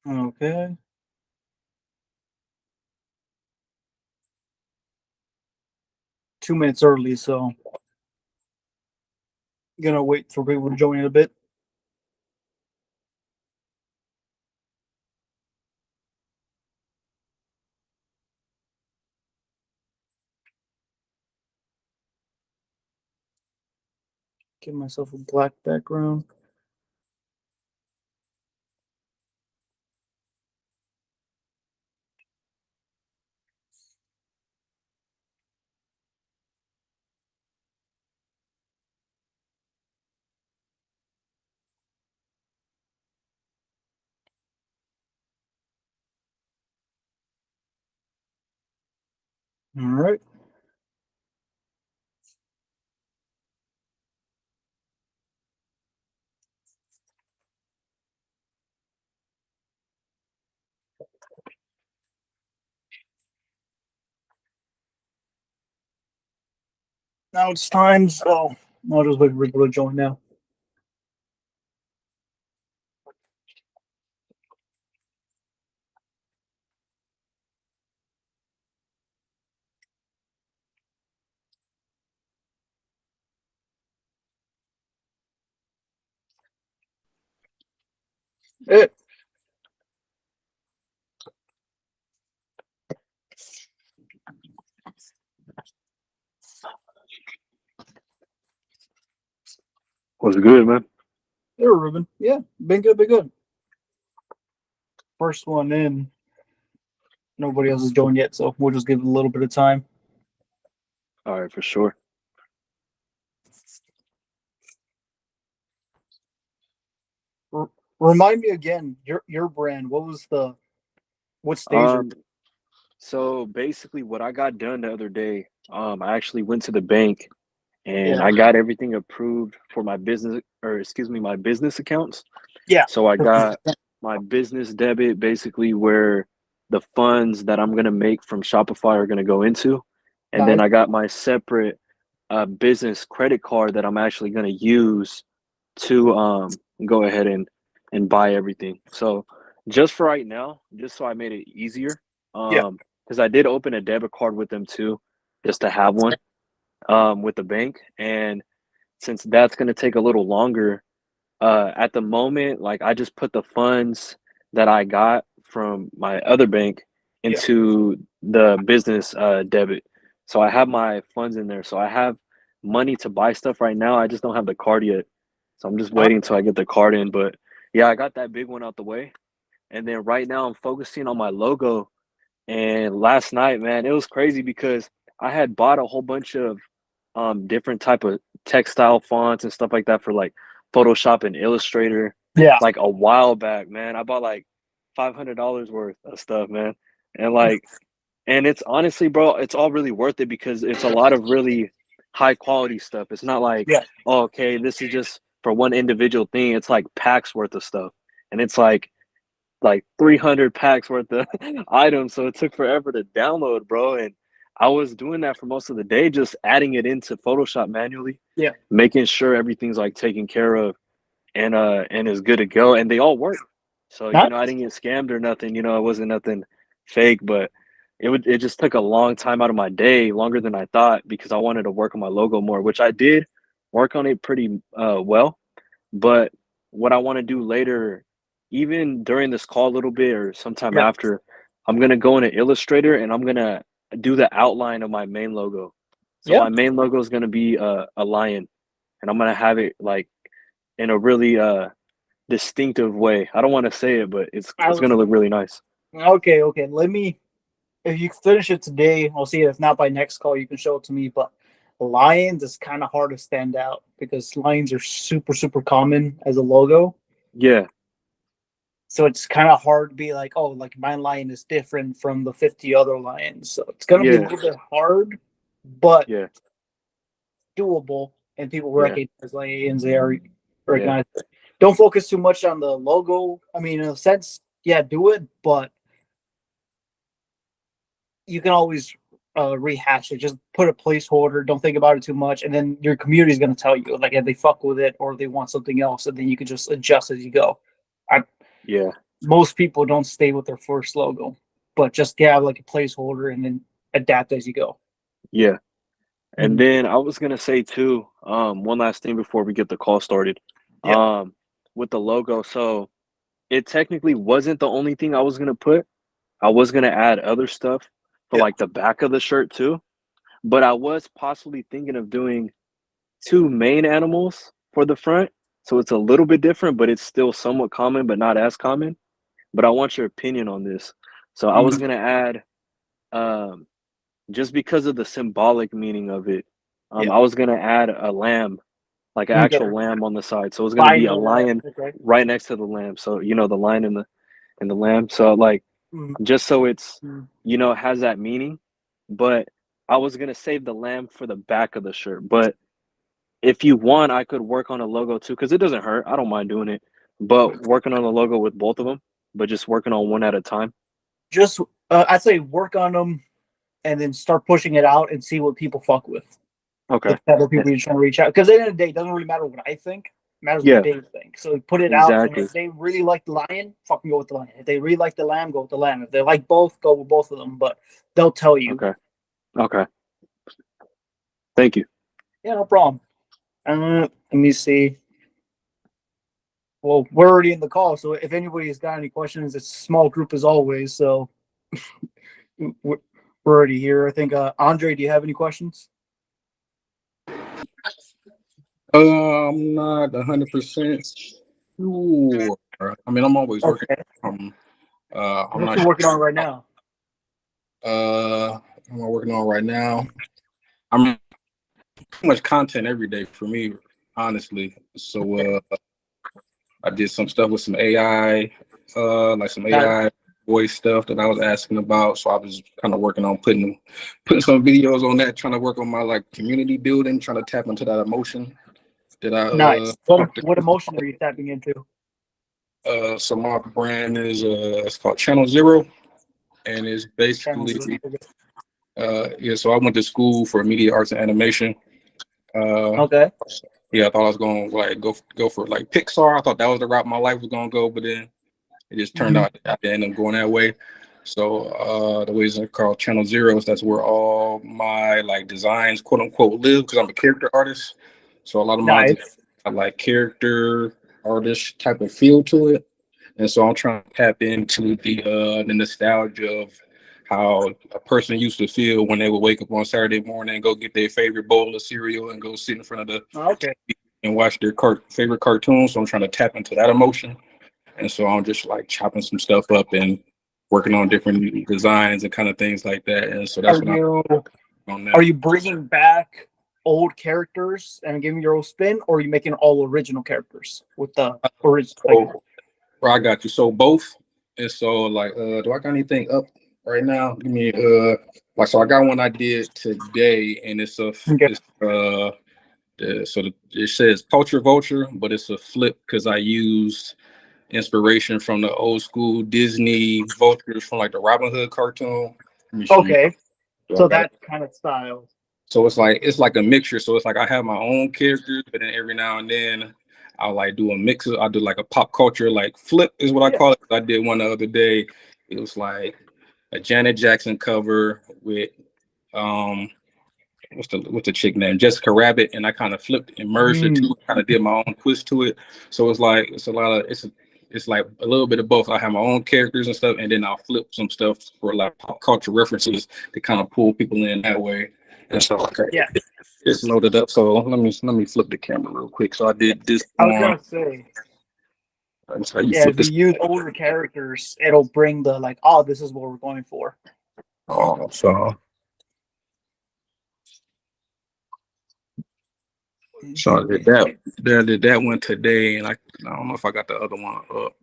Okay. 2 minutes early, so gonna wait for people to join in a bit. Give myself a black background. All right. Now it's time, so I'll just wait for people to join now. It What's good, man? there, Ruben. Yeah, been good, been good. First one in. Nobody else has joined yet, so we'll just give it a little bit of time. All right, for sure. Remind me again, your brand. What stage are Um, so basically, what I got done the other day, I actually went to the bank and yeah. I got everything approved for my business, or excuse me, my business accounts. Yeah. So I got my business debit, basically where the funds that I'm gonna make from Shopify are gonna go into, and then Nice. I got my separate business credit card that I'm actually gonna use to go ahead and buy everything. So just for right now, just so I made it easier, Yeah. because I did open a debit card with them too, just to have one with the bank. And since that's gonna take a little longer, at the moment, like I just put the funds that I got from my other bank Yeah. into the business debit. So I have my funds in there. So I have money to buy stuff right now. I just don't have the card yet. So I'm just Uh, waiting until I get the card in. But yeah, I got that big one out the way. And then right now I'm focusing on my logo. And last night, man, it was crazy because I had bought a whole bunch of different type of textile fonts and stuff like that for like Photoshop and Illustrator yeah. like a while back, man. I bought like $500 worth of stuff, man. And like and it's honestly, bro, it's all really worth it because it's a lot of really high quality stuff. It's not like, Yeah. oh, okay, this is just for one individual thing. It's like packs worth of stuff. And it's like 300 packs worth of items. So it took forever to download, bro. And I was doing that for most of the day, just adding it into Photoshop manually, Yeah. making sure everything's like taken care of and is good to go. And they all work. So, Nice. I didn't get scammed or nothing, it wasn't nothing fake, but it just took a long time out of my day, longer than I thought, because I wanted to work on my logo more, which I did work on it pretty well. But what I want to do later, even during this call a little bit or sometime Yeah. after, I'm gonna go into Illustrator and I'm gonna do the outline of my main logo. So Yeah. my main logo is gonna be a lion, and I'm gonna have it like in a really distinctive way. I don't want to say it, but I it's was gonna look really nice. okay. Okay. Let me. If you finish it today, I'll see it. If not by next call, you can show it to me. But lions is kind of hard to stand out because lions are super super common as a logo. Yeah, So it's kind of hard to be like, oh, like my lion is different from the 50 other lions. So it's gonna be a yeah, little bit hard, but yeah, doable. And people yeah, recognize lions. They are yeah, recognize. Don't focus too much on the logo. I mean, in a sense, yeah, do it, but you can always rehash it. Just put a placeholder. Don't think about it too much, and then your community is going to tell you like if they fuck with it or they want something else, and then you can just adjust as you go. Yeah. Most people don't stay with their first logo, but just have like a placeholder and then adapt as you go. Yeah. And Mhm. then I was gonna say too, one last thing before we get the call started. Yeah. With the logo, so it technically wasn't the only thing I was gonna put. I was gonna add other stuff for Yeah. like the back of the shirt too, but I was possibly thinking of doing two main animals for the front. So it's a little bit different, but it's still somewhat common, but not as common. But I want your opinion on this. So I was Mhm. gonna add, um, just because of the symbolic meaning of it, Yeah. I was gonna add a lamb, like an Okay. actual lamb on the side. So it's gonna be a Final. lion Okay. right next to the lamb. So you know the lion and the lamb. So like Mhm. just so it's Mhm. has that meaning. But I was gonna save the lamb for the back of the shirt. But if you want, I could work on a logo too, because it doesn't hurt. I don't mind doing it. But working on the logo with both of them, but just working on one at a time. Just I'd say work on them and then start pushing it out and see what people fuck with. Okay. The other Eh, people you're trying to reach out. Because at the end of the day, it doesn't really matter what I think. It matters what Yeah, they think. So put it out, and exactly. if they really like the lion, fucking go with the lion. If they really like the lamb, go with the lamb. If they like both, go with both of them. But they'll tell you. Okay. Okay. Thank you. Yeah, no problem. Let me see. Well, we're already in the call, so if anybody's got any questions, it's a small group as always. So we're already here. I think Andre, do you have any questions? I'm not 100% sure. I mean, I'm always working Okay. from. I'm What not you sure. working on right now? I'm working on right now. I'm too much content every day for me, honestly. So I did some stuff with some AI, like some Nice. AI voice stuff that I was asking about. So I was kind of working on putting some videos on that, trying to work on my like community building, trying to tap into that emotion that I Nice. talked What emotion are you tapping into? So my brand is it's called Channel Zero, and it's Channels. basically yeah. So I went to school for media arts and animation. Uh, Okay. yeah, I thought I was going to like go for like Pixar. I thought that was the route my life was going to go, but then it just turned Mhm. out I didn't end up going that way. So the ways are called Channel Zeros. That's where all my like designs, quote unquote, live because I'm a character artist. So a lot of my Nice. have like character artist type of feel to it. And so I'm trying to tap into the nostalgia of how a person used to feel when they would wake up on Saturday morning and go get their favorite bowl of cereal and go sit in front of the Okay. and watch their favorite cartoons. So I'm trying to tap into that emotion. And so I'm just like chopping some stuff up and working on different designs and kind of things like that. And so that's Are what I'm you on are now. you bringing back old characters and giving your own spin, or are you making all original characters with the original? Like, So I got you. So both. And so like do I got anything up right now? Give me like so I got one I did today and okay. it's it says culture vulture, but it's a flip because I used inspiration from the old school Disney vultures from like the Robin Hood cartoon. Let me show you. Okay. So I So got it. that kind of style. So it's like a mixture. So it's like I have my own characters, but then every now and then I'll like do a mix. I'll do like a pop culture like flip is what I Yeah. call it. I did one the other day. It was like a Janet Jackson cover with um what's the chick name? Jessica Rabbit, and I kind of flipped and merged the Mm. two, kind of did my own twist to it. So it's like it's a lot of it's like a little bit of both. I have my own characters and stuff, and then I'll flip some stuff for like pop culture references to kind of pull people in that way. And so okay, Yeah. it's loaded up. So let me flip the camera real quick. So I did this I was one. gonna say, That's how you yeah, flip if you this. use older characters, it'll bring the like, oh, this is what we're going for. So so I did that. I did that one today, and I don't know if I got the other one up.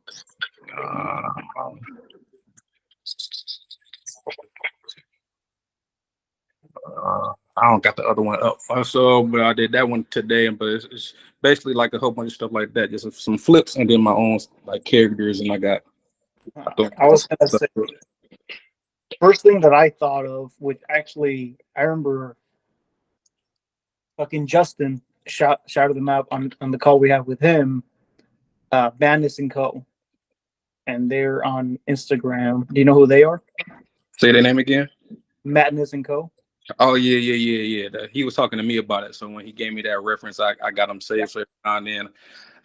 Uh, I don't got the other one up. So, but I did that one today, but it's basically like a whole bunch of stuff like that, just some flips and then my own like characters, and I got. I was gonna say, first thing that I thought of, which actually I remember fucking Justin shouted them out on the call we have with him, Bandits and Co. and they're on Instagram. Do you know who they are? Say their name again. Madness and Co. Oh yeah. He was talking to me about it. So when he gave me that reference, I got them saved. So every now and then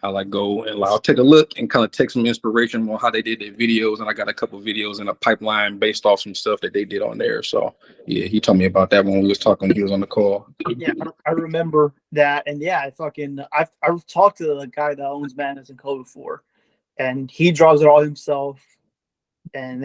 I like go and I'll take a look and kind of take some inspiration on how they did their videos. And I got a couple videos in a pipeline based off some stuff that they did on there. So yeah, he told me about that when we was talking. He was on the call. Yeah, I remember that, and yeah, I've talked to the guy that owns Madness and Co before, and he draws it all himself, and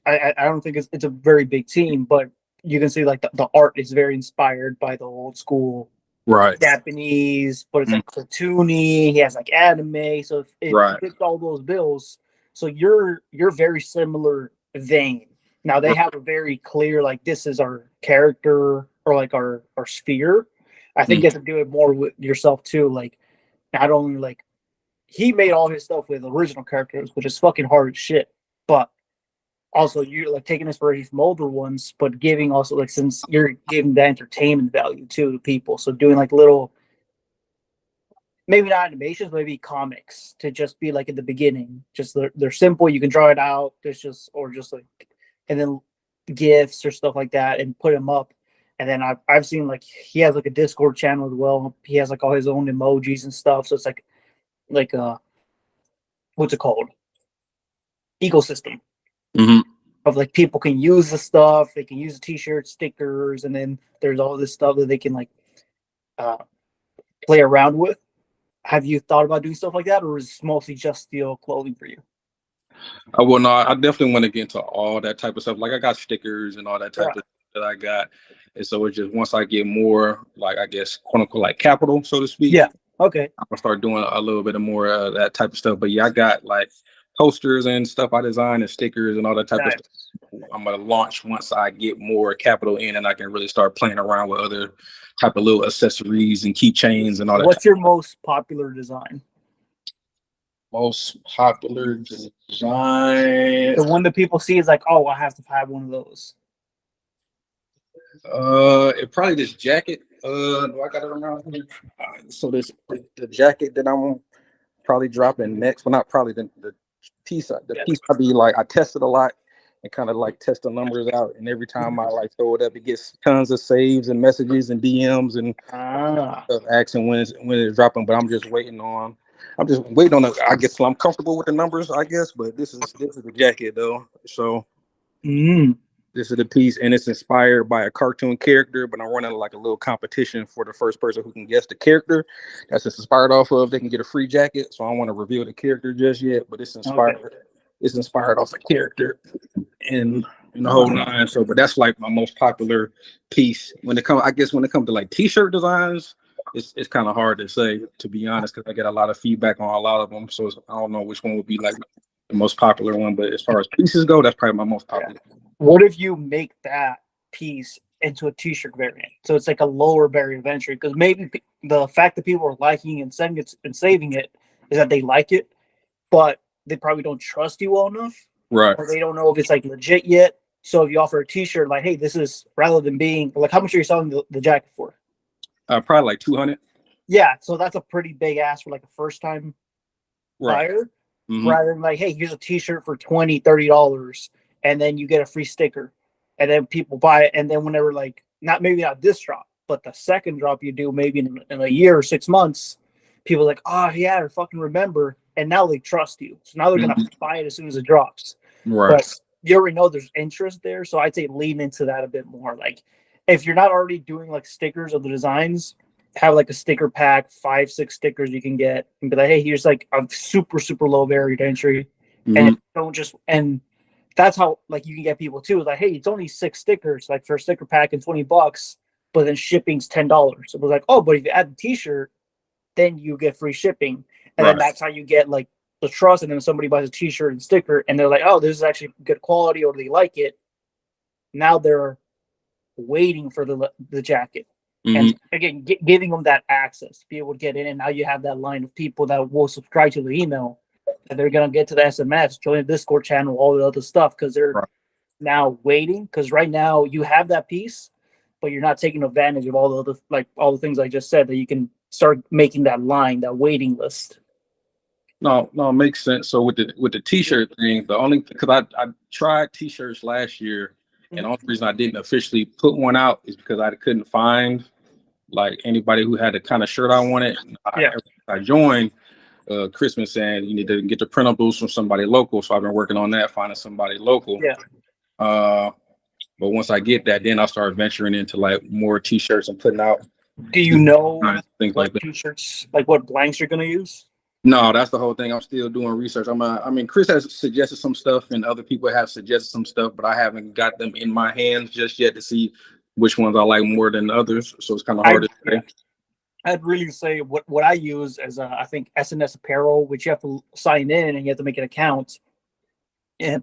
I don't think it's a very big team, but you can see like the art is very inspired by the old school Right. Japanese, but it's like cartoony. He has like anime, so it Right. fits all those bills. So you're very similar vein. Now they have a very clear like this is our character or like our sphere. I think you have to do it more with yourself too. Like not only like he made all his stuff with original characters, which is fucking hard as shit, but also you're like taking inspiration from older ones, but giving also like since you're giving the entertainment value too to people. So doing like little maybe not animations, maybe comics to just be like at the beginning. Just they're simple, you can draw it out. There's just or just like and then gifts or stuff like that and put them up. And then I've seen like he has like a Discord channel as well. He has like all his own emojis and stuff. So it's like what's it called? Ecosystem. Of like people can use the stuff, they can use the t-shirts, stickers, and then there's all this stuff that they can like play around with. Have you thought about doing stuff like that, or is it mostly just steel clothing for you? Well, no, I definitely want to get into all that type of stuff. Like I got stickers and all that type of stuff that I got, and so it's just once I get more, like I guess quote unquote like capital, so to speak. Yeah. Okay. I'm gonna start doing a little bit of more that type of stuff. But yeah, I got like posters and stuff I design and stickers and all that type of stuff. I'm gonna launch once I get more capital in and I can really start playing around with other type of little accessories and keychains and all that. What's your most popular design? Most popular design? The one that people see is like, oh, I have to have one of those. It probably this jacket. Do I got it around here? So this the jacket that I'm probably dropping next. Well, not probably the piece. The piece I be like I tested a lot and kind of like test the numbers out. And every time I like throw it up, it gets tons of saves and messages and DMs and stuff asking when it's dropping. But I'm just waiting on. I guess I'm comfortable with the numbers, I guess. But this is the jacket though. So. This is the piece, and it's inspired by a cartoon character, but I'm running like a little competition for the first person who can guess the character that's inspired off of. They can get a free jacket. So I don't want to reveal the character just yet, but it's inspired. Okay. It's inspired off a character in the whole nine. So, but that's like my most popular piece. When it comes to like t-shirt designs, it's kind of hard to say, to be honest, because I get a lot of feedback on a lot of them. So I don't know which one would be like the most popular one, but as far as pieces go, that's probably my most popular. What if you make that piece into a t-shirt variant? So it's like a lower barrier of entry, because maybe the fact that people are liking and sending it and saving it is that they like it, but they probably don't trust you well enough. Right. Or they don't know if it's like legit yet. So if you offer a t-shirt like, hey, this is rather than being like, how much are you selling the jacket for? Probably like 200. Yeah. So that's a pretty big ask for like a first time buyer. Rather than like, hey, here's a t-shirt for $20, $30. And then you get a free sticker, and then people buy it. And then whenever like maybe not this drop, but the second drop you do maybe in a year or 6 months, people are like, oh yeah, I fucking remember. And now they trust you. So now they're going to buy it as soon as it drops. Right. But you already know there's interest there. So I'd say lean into that a bit more. Like if you're not already doing like stickers of the designs, have like a sticker pack, 5-6 stickers you can get and be like, hey, here's like a super, super low barrier to entry. And don't just, and that's how like you can get people too. It's like, hey, it's only 6 stickers, like for a sticker pack and $20, but then shipping's $10. So it was like, oh, but if you add the t-shirt, then you get free shipping. And then that's how you get like the trust. And then somebody buys a t-shirt and sticker and they're like, oh, this is actually good quality, or they like it. Now they're waiting for the jacket. And again, giving them that access to be able to get in. And now you have that line of people that will subscribe to the email. And they're going to get to the SMS, join the Discord channel, all the other stuff, because they're now waiting. Because right now you have that piece, but you're not taking advantage of all the things I just said, that you can start making that line, that waiting list. No, no, it makes sense. So with the t-shirt thing, the only because I tried t-shirts last year, and the only reason I didn't officially put one out is because I couldn't find like anybody who had the kind of shirt I wanted. Yeah. I joined Christmas saying you need to get the printables from somebody local. So I've been working on that, finding somebody local. Yeah. But once I get that, then I'll start venturing into like more t-shirts and putting out Do you know things what like that. t-shirts, like what blanks you're gonna use? No, that's the whole thing. I'm still doing research. I mean, Chris has suggested some stuff, and other people have suggested some stuff, but I haven't got them in my hands just yet to see which ones I like more than others. So it's kind of hard to say. I'd really say what I use as I think SNS Apparel, which you have to sign in and you have to make an account.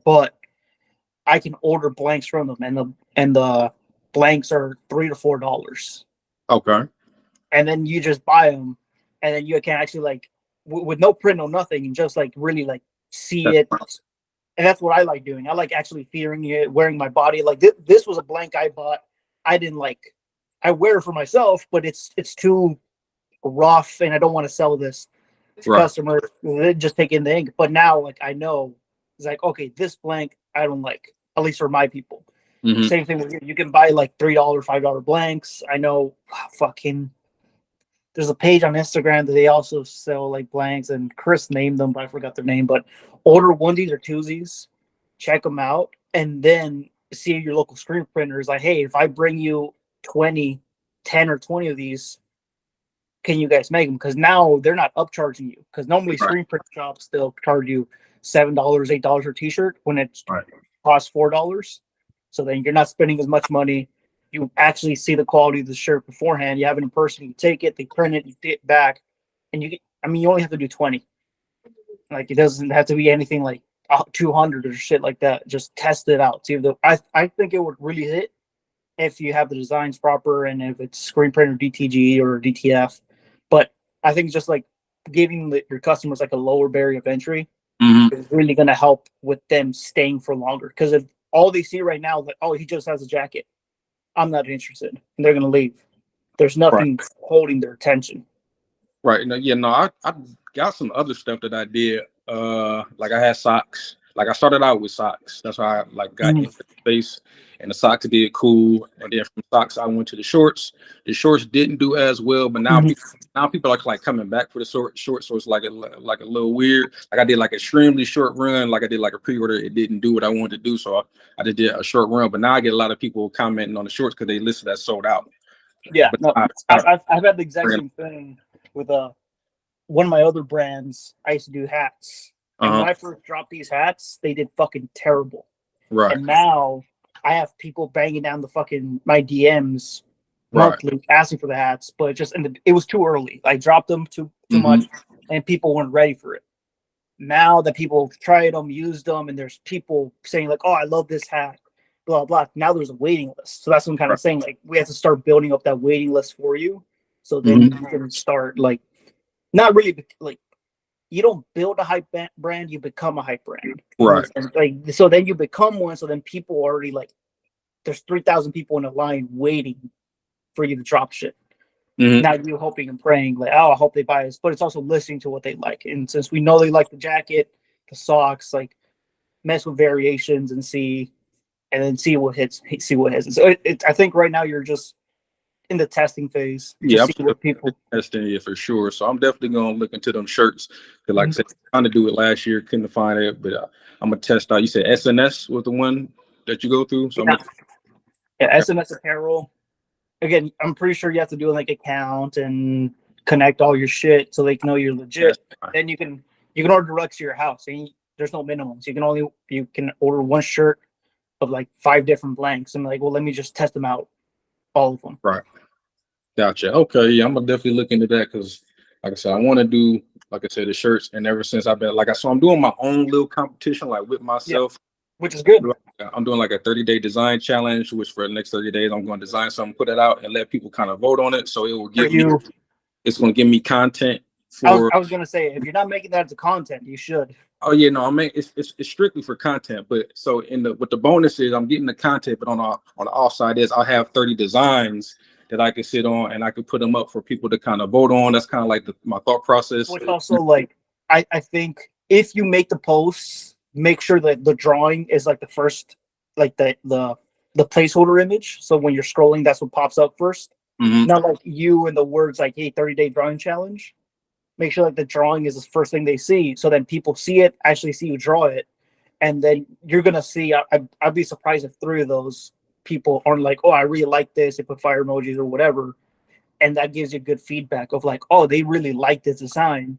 But I can order blanks from them, and the blanks are $3 to $4, Okay. and then you just buy them, and then you can actually like with no print, no nothing, and just like really like see it. And that's what I like doing. I like actually feeling it, wearing my body. Like this was a blank I bought. I didn't like. I wear it for myself, but it's too rough, and I don't want to sell this to customers. They just take in the ink. But now, like I know, it's like okay, this blank I don't like. At least for my people. Mhm. Same thing with you. You can buy like $3, $5 blanks. I know, fucking. There's a page on Instagram that they also sell like blanks, and Chris named them, but I forgot their name. But order onesies or twosies, check them out, and then see your local screen printers. Like, hey, if I bring you 10 or 20 of these, can you guys make them? Because now they're not upcharging you. Because normally screen print shops still charge you $7, $8 for a t-shirt when it costs $4. So then you're not spending as much money. You actually see the quality of the shirt beforehand. You have it in person. You take it, they print it, you get it back, and you get. I mean, you only have to do 20. Like it doesn't have to be anything like 200 or shit like that. Just test it out. See if I think it would really hit if you have the designs proper and if it's screen print or DTG or DTF. But I think just like giving your customers like a lower barrier of entry is really going to help with them staying for longer. Because if all they see right now, like, oh, he just has a jacket, I'm not interested, and they're going to leave. There's nothing holding their attention. Right. No, yeah, no, I got some other stuff that I did. Like I had socks. Like I started out with socks. That's why I like got into the space, and the socks did cool. And then from socks, I went to the shorts. The shorts didn't do as well, but now people are like coming back for the shorts. So it's like a little weird. Like I did like an extremely short run. Like I did like a pre-order. It didn't do what I wanted to do, so I just did a short run. But now I get a lot of people commenting on the shorts because they listed as sold out. Yeah, but no, I've had the exact same thing with one of my other brands. I used to do hats. And when I first dropped these hats, they did fucking terrible. Right. And now I have people banging down my DMs monthly asking for the hats, but it was too early. I dropped them too much, and people weren't ready for it. Now that people have tried them, used them, and there's people saying like, "Oh, I love this hat," blah blah. Now there's a waiting list, so that's what I'm kind of saying. Like we have to start building up that waiting list for you, so then you can start like not really like. You don't build a hype brand, you become a hype brand. Right. And like so then you become one, so then people already like there's 3,000 people in a line waiting for you to drop shit. Now you're hoping and praying like, oh, I hope they buy this, but it's also listening to what they like. And since we know they like the jacket, the socks, like mess with variations and see what hits. So I think right now you're just in the testing phase. Yeah, I'm still testing it for sure. So I'm definitely gonna look into them shirts. Like I said, trying to do it last year, couldn't find it, but I'm gonna test out. You said SNS was the one that you go through. So SNS Apparel. Again, I'm pretty sure you have to do like account and connect all your shit so they can know you're legit. Then you can order direct to your house. And there's no minimums. You can order one shirt of like 5 different blanks and like, well, let me just test them out, all of them. Right. Gotcha. Okay. Yeah, I'm gonna definitely look into that because, like I said, I want to do, like I said, the shirts. And ever since I've been so I'm doing my own little competition, like with myself, which is good. I'm doing like a 30-day design challenge, which for the next 30 days, I'm going to design something, put it out, and let people kind of vote on it. So it will give me, it's going to give me content. I was going to say, if you're not making that as a content, you should. Oh yeah, no, I mean it's strictly for content. But so with the bonuses, I'm getting the content, but on the offside is I'll have 30 designs that I can sit on and I can put them up for people to kind of vote on. That's kind of like my thought process. Which also like I think if you make the posts, make sure that the drawing is like the first, like the placeholder image. So when you're scrolling, that's what pops up first. Mhm. Not like you and the words like, "Hey, 30-day drawing challenge." Make sure like the drawing is the first thing they see, so then people see it, actually see you draw it, and then you're gonna see. I'd be surprised if 3 of those people aren't like, "Oh, I really like this." They put fire emojis or whatever, and that gives you good feedback of like, "Oh, they really like this design.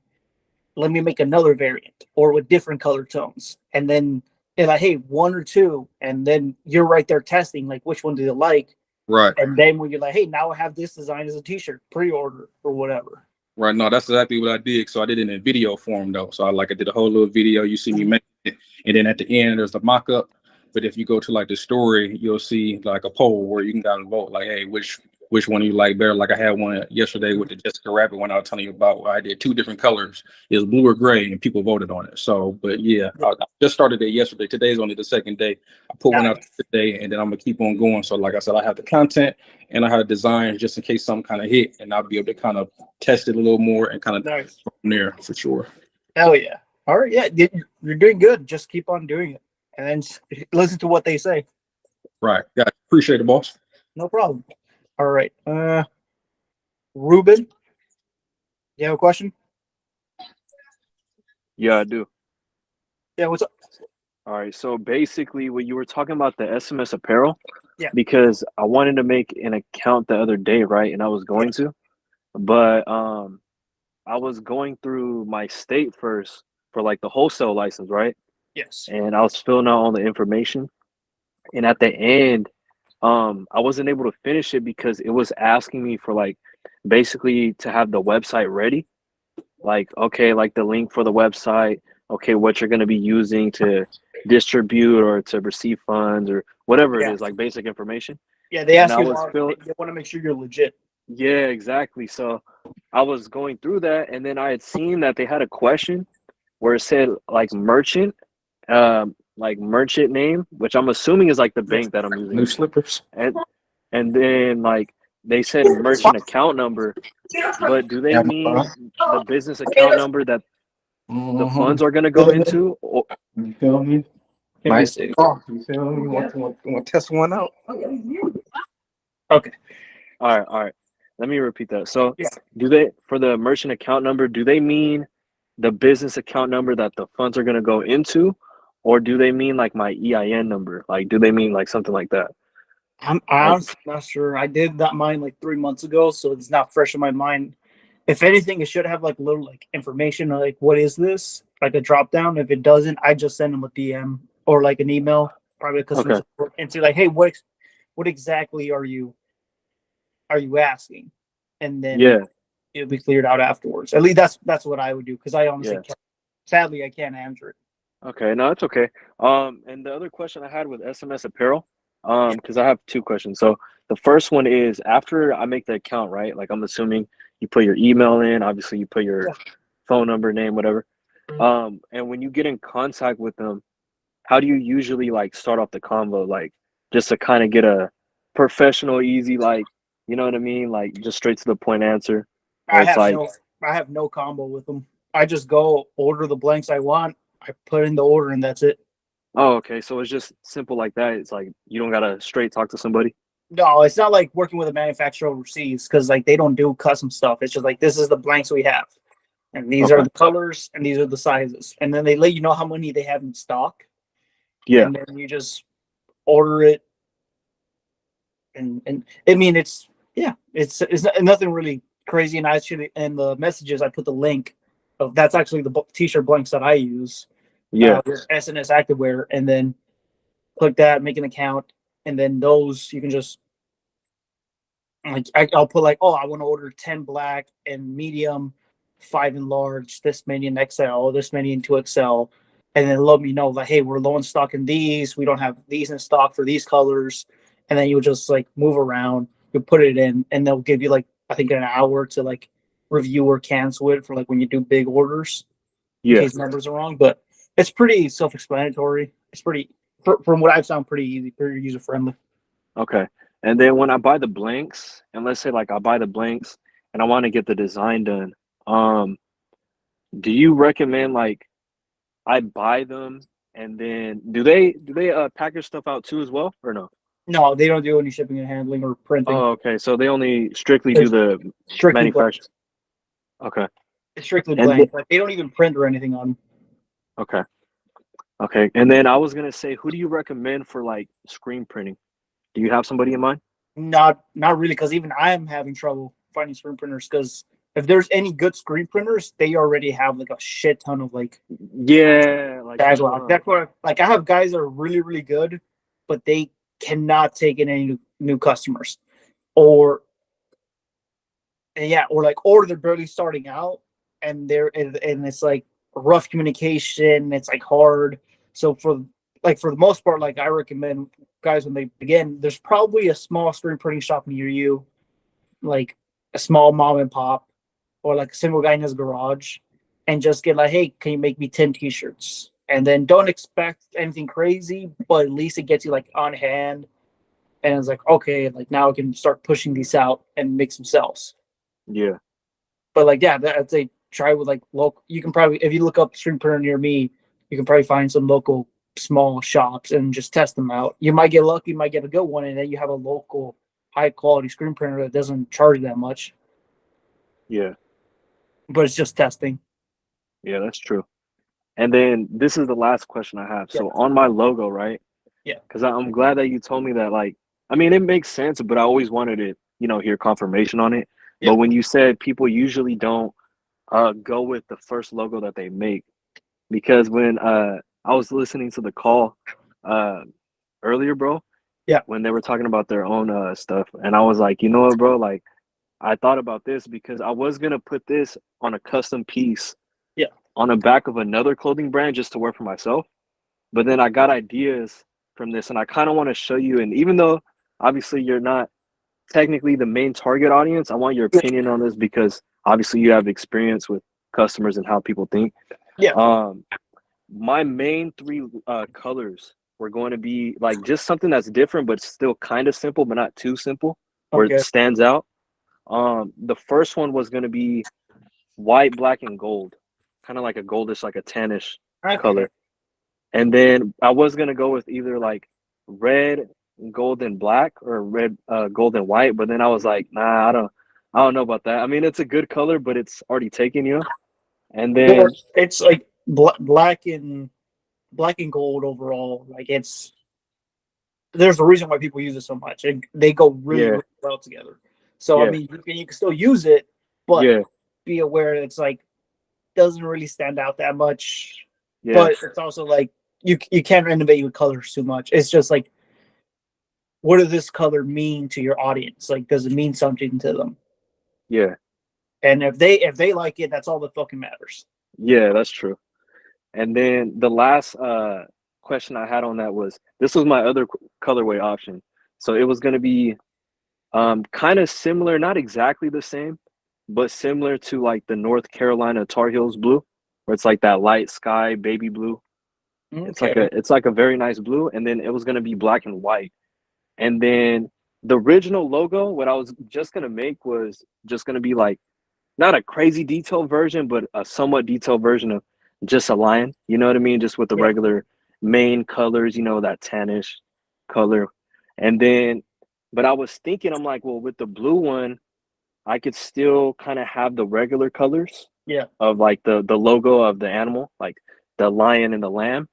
Let me make another variant or with different color tones." And then they're like, "Hey, 1 or 2," and then you're right there testing like which one do you like. Right. And then when you're like, "Hey, now I have this design as a T-shirt, pre-order or whatever." Right. No, that's exactly what I did. So I did it in video form though. So I did a whole little video. You see me make it, and then at the end there's a mock up. But if you go to like the story, you'll see like a poll where you can kind of vote like, hey, which one you like better? Like I had one yesterday with the Jessica Rabbit one I was telling you about where I did 2 different colors. It was blue or gray, and people voted on it. So, but yeah, I just started it yesterday. Today's only the second day. I put one out today, and then I'm gonna keep on going. So, like I said, I have the content and I have designs just in case something kind of hit, and I'll be able to kind of test it a little more and kind of Nice. from there for sure. Hell yeah. All right. Yeah. You're doing good. Just keep on doing it. And then listen to what they say. Right. Yeah. Appreciate it, boss. No problem. All right. Ruben, you have a question? Yeah, I do. Yeah. What's up? All right. So basically, what you were talking about the SMS apparel, Yeah. because I wanted to make an account the other day, right? And I was going to, but I was going through my state first for like the wholesale license, right? Yes. And I was filling out all the information. And at the end, I wasn't able to finish it because it was asking me for like basically to have the website ready. Like, okay, like the link for the website, okay, what you're going to be using to distribute or to receive funds or whatever it Yeah. is, like basic information. Yeah. They And ask I you a was lot. filling, They want to make sure you're legit. yeah, exactly. So I was going through that, and then I had seen that they had a question where it said like merchant name, which I'm assuming is like the bank that I'm using, New slippers. and then like they said merchant account number, but do they mean the business account number that the funds are going to go into? Or, You feel me? Nice. Oh, you feel me? Want to test one out? Okay. all right. Let me repeat that. So, Yeah. do they for the merchant account number? Do they mean the business account number that the funds are going to go into, or do they mean like my EIN number? Like, do they mean like something like that? I'm Like, honestly not sure. I did that mine like 3 months ago, so it's not fresh in my mind. If anything, it should have like little like information like what is this? Like a drop down. If it doesn't, I just send them a DM or like an email, probably a customer okay, support, and say like, hey, what exactly are you asking? And then yeah, it'll be cleared out afterwards. At least that's what I would do because I honestly yeah. can't. Sadly, I can't answer it. Okay, no, it's okay. And the other question I had with SMS apparel, because I have 2 questions. So the first one is after I make the account, right? Like I'm assuming you put your email in, obviously you put your Yeah. phone number, name, whatever. And when you get in contact with them, how do you usually like start off the convo? Like just to kind of get a professional, easy, like, you know what I mean? Like just straight to the point answer where I it's have like, no I have no combo with them. I just go order the blanks I want. I put in the order and that's it. oh, okay. So it's just simple like that. It's like you don't gotta straight talk to somebody. No, it's not like working with a manufacturer overseas because like they don't do custom stuff. It's just like this is the blanks we have, and these are Okay. the colors and these are the sizes, and then they let you know how many they have in stock, Yeah. and then you just order it. And I mean it's nothing really crazy. And I actually in the messages I put the link of that's actually the t-shirt blanks that I use. Yeah. With SNS Activewear, and then click that, make an account, and then those you can just like I'll put like, oh, I want to order 10 black and medium, 5 in large, this many in XL, this many in 2XL, and then let me know like, hey, we're low in stock in these, we don't have these in stock for these colors, and then you'll just like move around, you put it in, and they'll give you like I think an hour to like review or cancel it for like when you do big orders in Yeah. case numbers are wrong, but it's pretty self-explanatory. It's pretty, from what I've found, pretty easy, pretty user-friendly. Okay. And then when I buy the blanks, and let's say like I buy the blanks and I want to get the design done, um, do you recommend like I buy them and then do they package stuff out too as well or no? No, they don't do any shipping and handling or printing. Oh, okay. So they only strictly do It's the strictly blank. manufacture. Okay. It's strictly And blank. Like they don't even print or anything on 'em. okay. Okay. And then I was gonna say, who do you recommend for like screen printing? Do you have somebody in mind? Not really, because even I am having trouble finding screen printers. Because if there's any good screen printers, they already have like a shit ton of like Yeah, like backlog. That's why, like, I have guys that are really really good, but they cannot take in any new customers, or or they're barely starting out, and it's like rough communication. It's like hard. So for the most part, like I recommend guys when they begin, there's probably a small screen printing shop near you, like a small mom and pop, or like a single guy in his garage, and just get like, hey, can you make me 10 t-shirts? And then don't expect anything crazy, but at least it gets you like on hand, and it's like, okay, like now I can start pushing these out and make some sales. yeah, But like, yeah, I'd say try with like local. You can probably, if you look up screen printer near me, you can probably find some local small shops and just test them out. You might get lucky, you might get a good one, and then you have a local high quality screen printer that doesn't charge that much, yeah, but it's just testing. yeah, that's true. And then this is the last question I have. Yeah. So on my logo, right? Yeah. Because I'm glad that you told me that. Like, I mean, it makes sense, but I always wanted to, hear confirmation on it. Yeah. But when you said people usually don't go with the first logo that they make, because when I was listening to the call uh earlier, bro, Yeah. when they were talking about their own stuff, and I was like, you know what, bro, like I thought about this because I was gonna put this on a custom piece, Yeah. on the back of another clothing brand just to wear for myself. But then I got ideas from this, and I kind of want to show you. And even though obviously you're not technically the main target audience, I want your opinion on this because obviously you have experience with customers and how people think. Yeah. My main three colors were going to be like just something that's different, but still kind of simple, but not too simple, where Okay. it stands out. The first one was going to be white, black, and gold, kind of like a goldish, like a tannish Okay. color. And then I was gonna go with either like red, gold, and black, or red, gold, and white. But then I was like, nah, I don't know about that. I mean, it's a good color, but it's already taken. And Or then it's like black and gold overall. Like there's a reason why people use it so much. They go really, yeah, really well together. So I yeah, mean, you can still use it, but yeah, be aware it's like doesn't really stand out that much. yeah, But it's also like you can't renovate with colors too much. It's just like, what does this color mean to your audience? Like, does it mean something to them? yeah, And if they like it, that's all that fucking matters. yeah. That's true. And then the last question I had on that was this was my other colorway option. So it was gonna be kind of similar, not exactly the same, but similar to like the North Carolina Tar Heels blue, where it's like that light sky baby blue. Okay. It's like a very nice blue, and then it was gonna be black and white. And then the original logo, what I was just gonna make was just gonna be like not a crazy detailed version, but a somewhat detailed version of just a lion. You know what I mean? Just with the Yeah. regular main colors, that tannish color. And then, but I was thinking, I'm like, well, with the blue one, I could still kind of have the regular colors Yeah. of like the logo of the animal, like the lion and the lamb.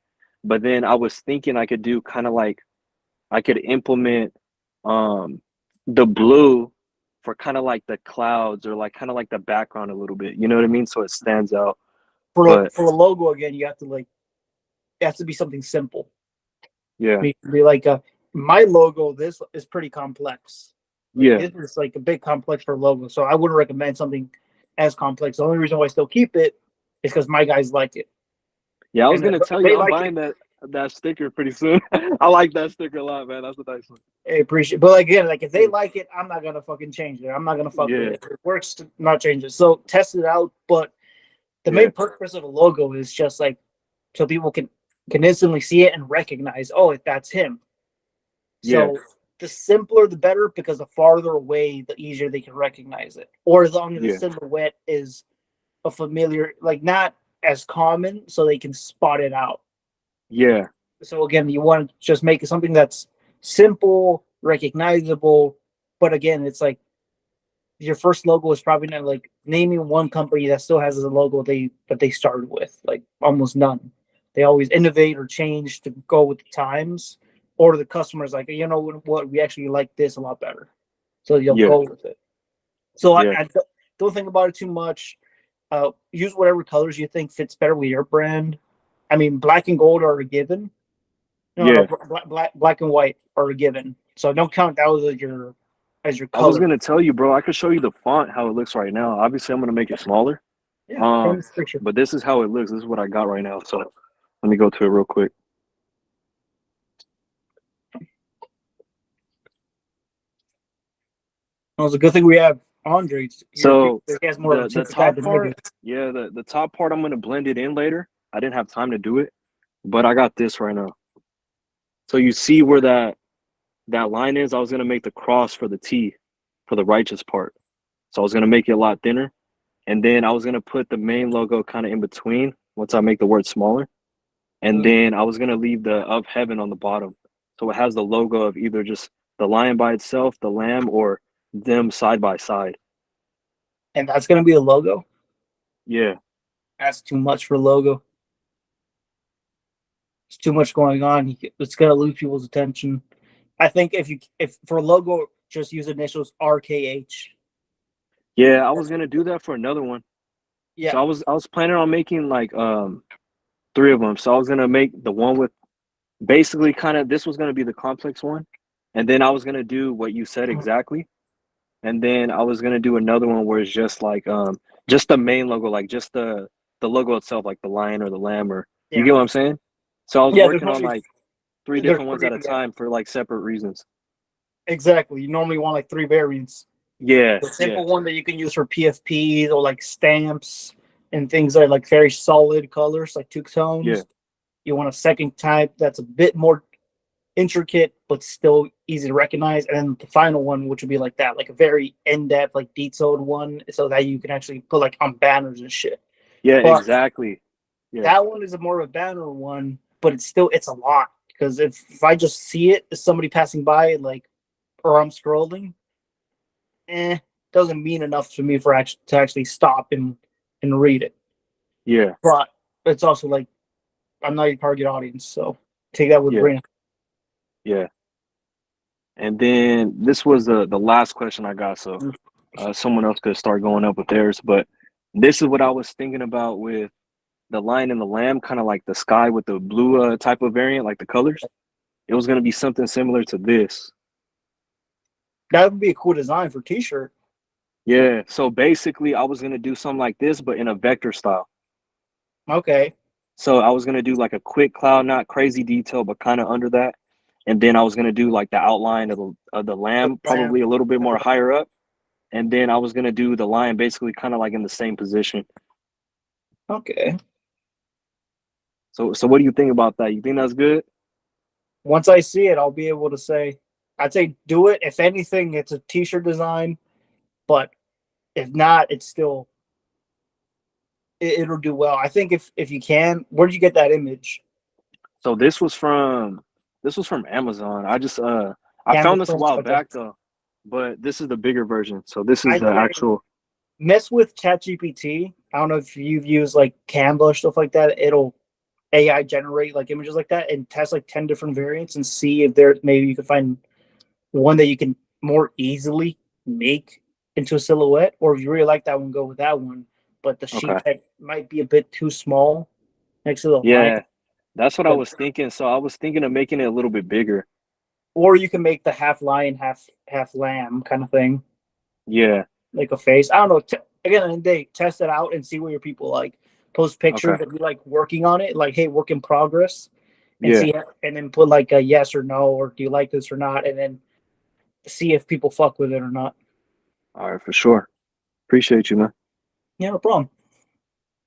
But then I was thinking I could do kind of like I could implement um the blue for kind of like the clouds or like kind of like the background a little bit. You know what I mean? So it stands out. But For a logo again, you have to like it has to be something simple. yeah, Be like my logo. This is pretty complex. Like yeah, this is like a big complex for a logo. So I wouldn't recommend something as complex. The only reason why I still keep it is because my guys like it. yeah. I was And gonna if tell they you I'm like buying it, that sticker pretty soon. I like that sticker a lot, man. That's a nice one. I appreciate it. But like, again, like if they like it, I'm not gonna fucking change it. I'm not gonna fuck with Yeah, it. If it works, to not change it. So test it out. But the yeah, main purpose of a logo is just like so people can instantly see it and recognize, oh, that's him. yeah, So the simpler the better, because the farther away, the easier they can recognize it. Or as long as the yeah, silhouette is a familiar, like not as common, so they can spot it out. Yeah, So again, you want to just make something that's simple, recognizable, but again, it's like your first logo is probably not like naming one company that still has a logo they started with, like almost none. They always innovate or change to go with the times, or the customer's like, you know what, we actually like this a lot better, so you'll yeah, go with it. So yeah. I don't think about it too much. Use whatever colors you think fits better with your brand. I mean, black and gold are a given. No, Yeah. black and white are a given. So don't count those as your I was color. gonna tell you, bro. I could show you the font how it looks right now. Obviously, I'm gonna make it smaller. Yeah, Um, same picture. but this is how it looks. This is what I got right now. So let me go to it real quick. Well, it's a good thing we have Andre. So He has more of a the tinted guy top than I do. part, yeah, the top part, I'm gonna blend it in later. I didn't have time to do it, but I got this right now. So you see where that line is? I was gonna make the cross for the T, for the righteous part. So I was gonna make it a lot thinner, and then I was gonna put the main logo kind of in between once I make the word smaller, and then I was gonna leave the of heaven on the bottom, so it has the logo of either just the lion by itself, the lamb, or them side by side. And that's gonna be a logo. Yeah, That's too much for logo. It's too much going on. It's gonna lose people's attention. I think if for a logo, just use initials RKH. yeah. I was gonna do that for another one. Yeah. So I was planning on making like three of them. So I was gonna make the one with basically kind of this was gonna be the complex one, and then I was gonna do what you said exactly, and then I was gonna do another one where it's just the main logo, like just the logo itself, like the lion or the lamb, or you Yeah. get what I'm saying? So I was Yeah. There's working on normally like three there's different ones three. at a Yeah. time for like separate reasons. Exactly. You normally want like three variants. Yeah, The yeah, simple one that you can use for PFPs or like stamps and things that are like very solid colors, like two yeah, tones. You want a second type that's a bit more intricate but still easy to recognize, and then the final one, which would be like that, like a very in-depth, like detailed one, so that you can actually put like on banners and shit. yeah, But exactly. Yeah, that one is a more of a banner one, but it's a lot because if I just see it as somebody passing by, like, or I'm scrolling, doesn't mean enough to me for to actually stop and read it. yeah, But it's also like I'm not your target audience, so take that with a yeah, grain. yeah. And then this was the last question I got. So someone else could start going up with theirs. But this is what I was thinking about with the lion and the lamb, kind of like the sky with the blue type of variant, like the colors. It was going to be something similar to this. That would be a cool design for a t-shirt. Yeah. So basically, I was going to do something like this, but in a vector style. Okay. So I was going to do like a quick cloud, not crazy detail, but kind of under that. And then I was going to do like the outline of the lamb, probably a little bit more higher up. And then I was going to do the lion basically kind of like in the same position. Okay. So what do you think about that? You think that's good? Once I see it, I'll be able to say, I'd say do it. If anything, it's a t-shirt design, but if not, it's still it'll do well. I think if you can, where did you get that image? So this was from Amazon. I found this a Amazon. while Okay. back though, but this is the bigger version. So this is I the actual. mess with ChatGPT. I don't know if you've used like Canva or stuff like that. It'll AI generate like images like that and test like 10 different variants and see if there maybe you can find one that you can more easily make into a silhouette, or if you really like that one, go with that one. But the sheet Okay. type might be a bit too small next to the line. Yeah, that's what I But was thinking. So I was thinking of making it a little bit bigger. or you can make the half lion, half lamb kind of thing, Yeah. like a face. I don't know. Again, in the day, test it out and see what your people like. Post Okay. pictures of you like working on it, like hey, work in progress, and Yeah. see, and then put like a yes or no, or do you like this or not, and then see if people fuck with it or not. All right, for sure. Appreciate you, man. Yeah, no problem.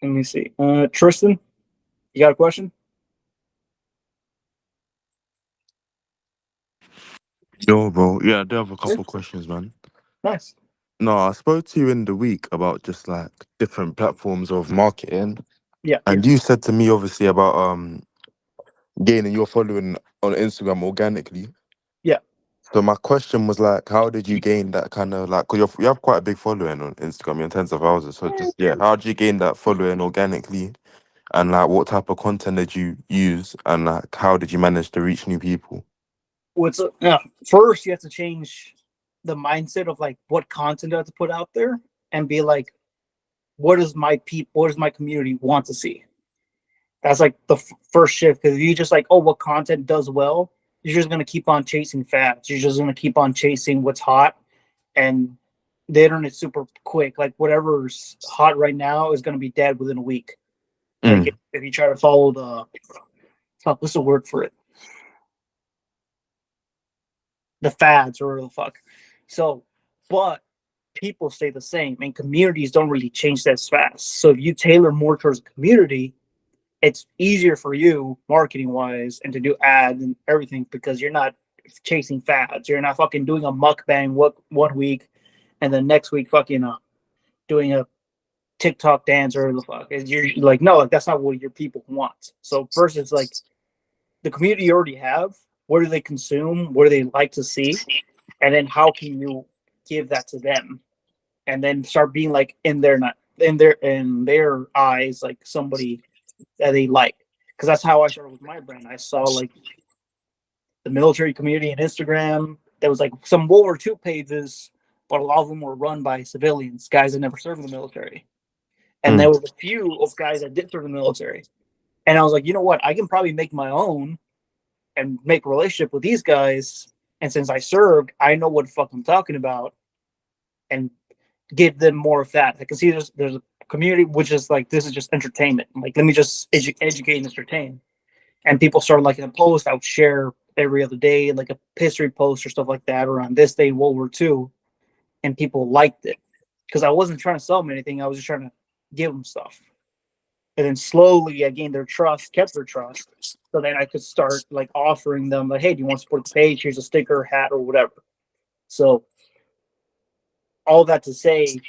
Let me see. Tristan, you got a question? Yo, bro. Yeah, I do have a Yeah. couple questions, man. Nice. No, I spoke to you in the week about just like different platforms of marketing, Yeah. and you said to me obviously about gaining your following on Instagram organically. Yeah. So my question was like, how did you gain that kind of like? Because you have quite a big following on Instagram, you're in tens of thousands. So just how did you gain that following organically, and like what type of content did you use, and like how did you manage to reach new people? What's first you have to change the mindset of like what content do I have to put out there and be like, what does my community want to see? That's like the first shift, because if you just like, oh, what content does well, you're just gonna keep on chasing fads. You're just gonna keep on chasing what's hot, and the internet's super quick. Like whatever's hot right now is gonna be dead within a week. Like if you try to follow what's the word for it? The fads or the fuck. So, but people stay the same, and communities don't really change that fast. So if you tailor more towards the community, it's easier for you marketing wise and to do ads and everything, because you're not chasing fads. You're not fucking doing a mukbang one week and then next week fucking doing a TikTok dance or the fuck. You're like, no, like that's not what your people want. So first it's like the community you already have, what do they consume? What do they like to see? And then how can you give that to them? And then start being like in their eyes, like somebody that they like. Because that's how I started with my brand. I saw like the military community on Instagram. There was like some World War II pages, but a lot of them were run by civilians, guys that never served in the military. And there was a few of guys that did serve in the military. And I was like, you know what? I can probably make my own and make a relationship with these guys. And since I served, I know what the fuck I'm talking about, and give them more of that. I can see there's a community which is like, this is just entertainment. I'm like, let me just educate and entertain. And people started liking a post. I would share every other day, like a history post or stuff like that, or on this day World War II, and people liked it because I wasn't trying to sell them anything. I was just trying to give them stuff. And then slowly I gained their trust, kept their trust, so then I could start like offering them like, hey, do you want to support the page? Here's a sticker, hat, or whatever. So all that to say,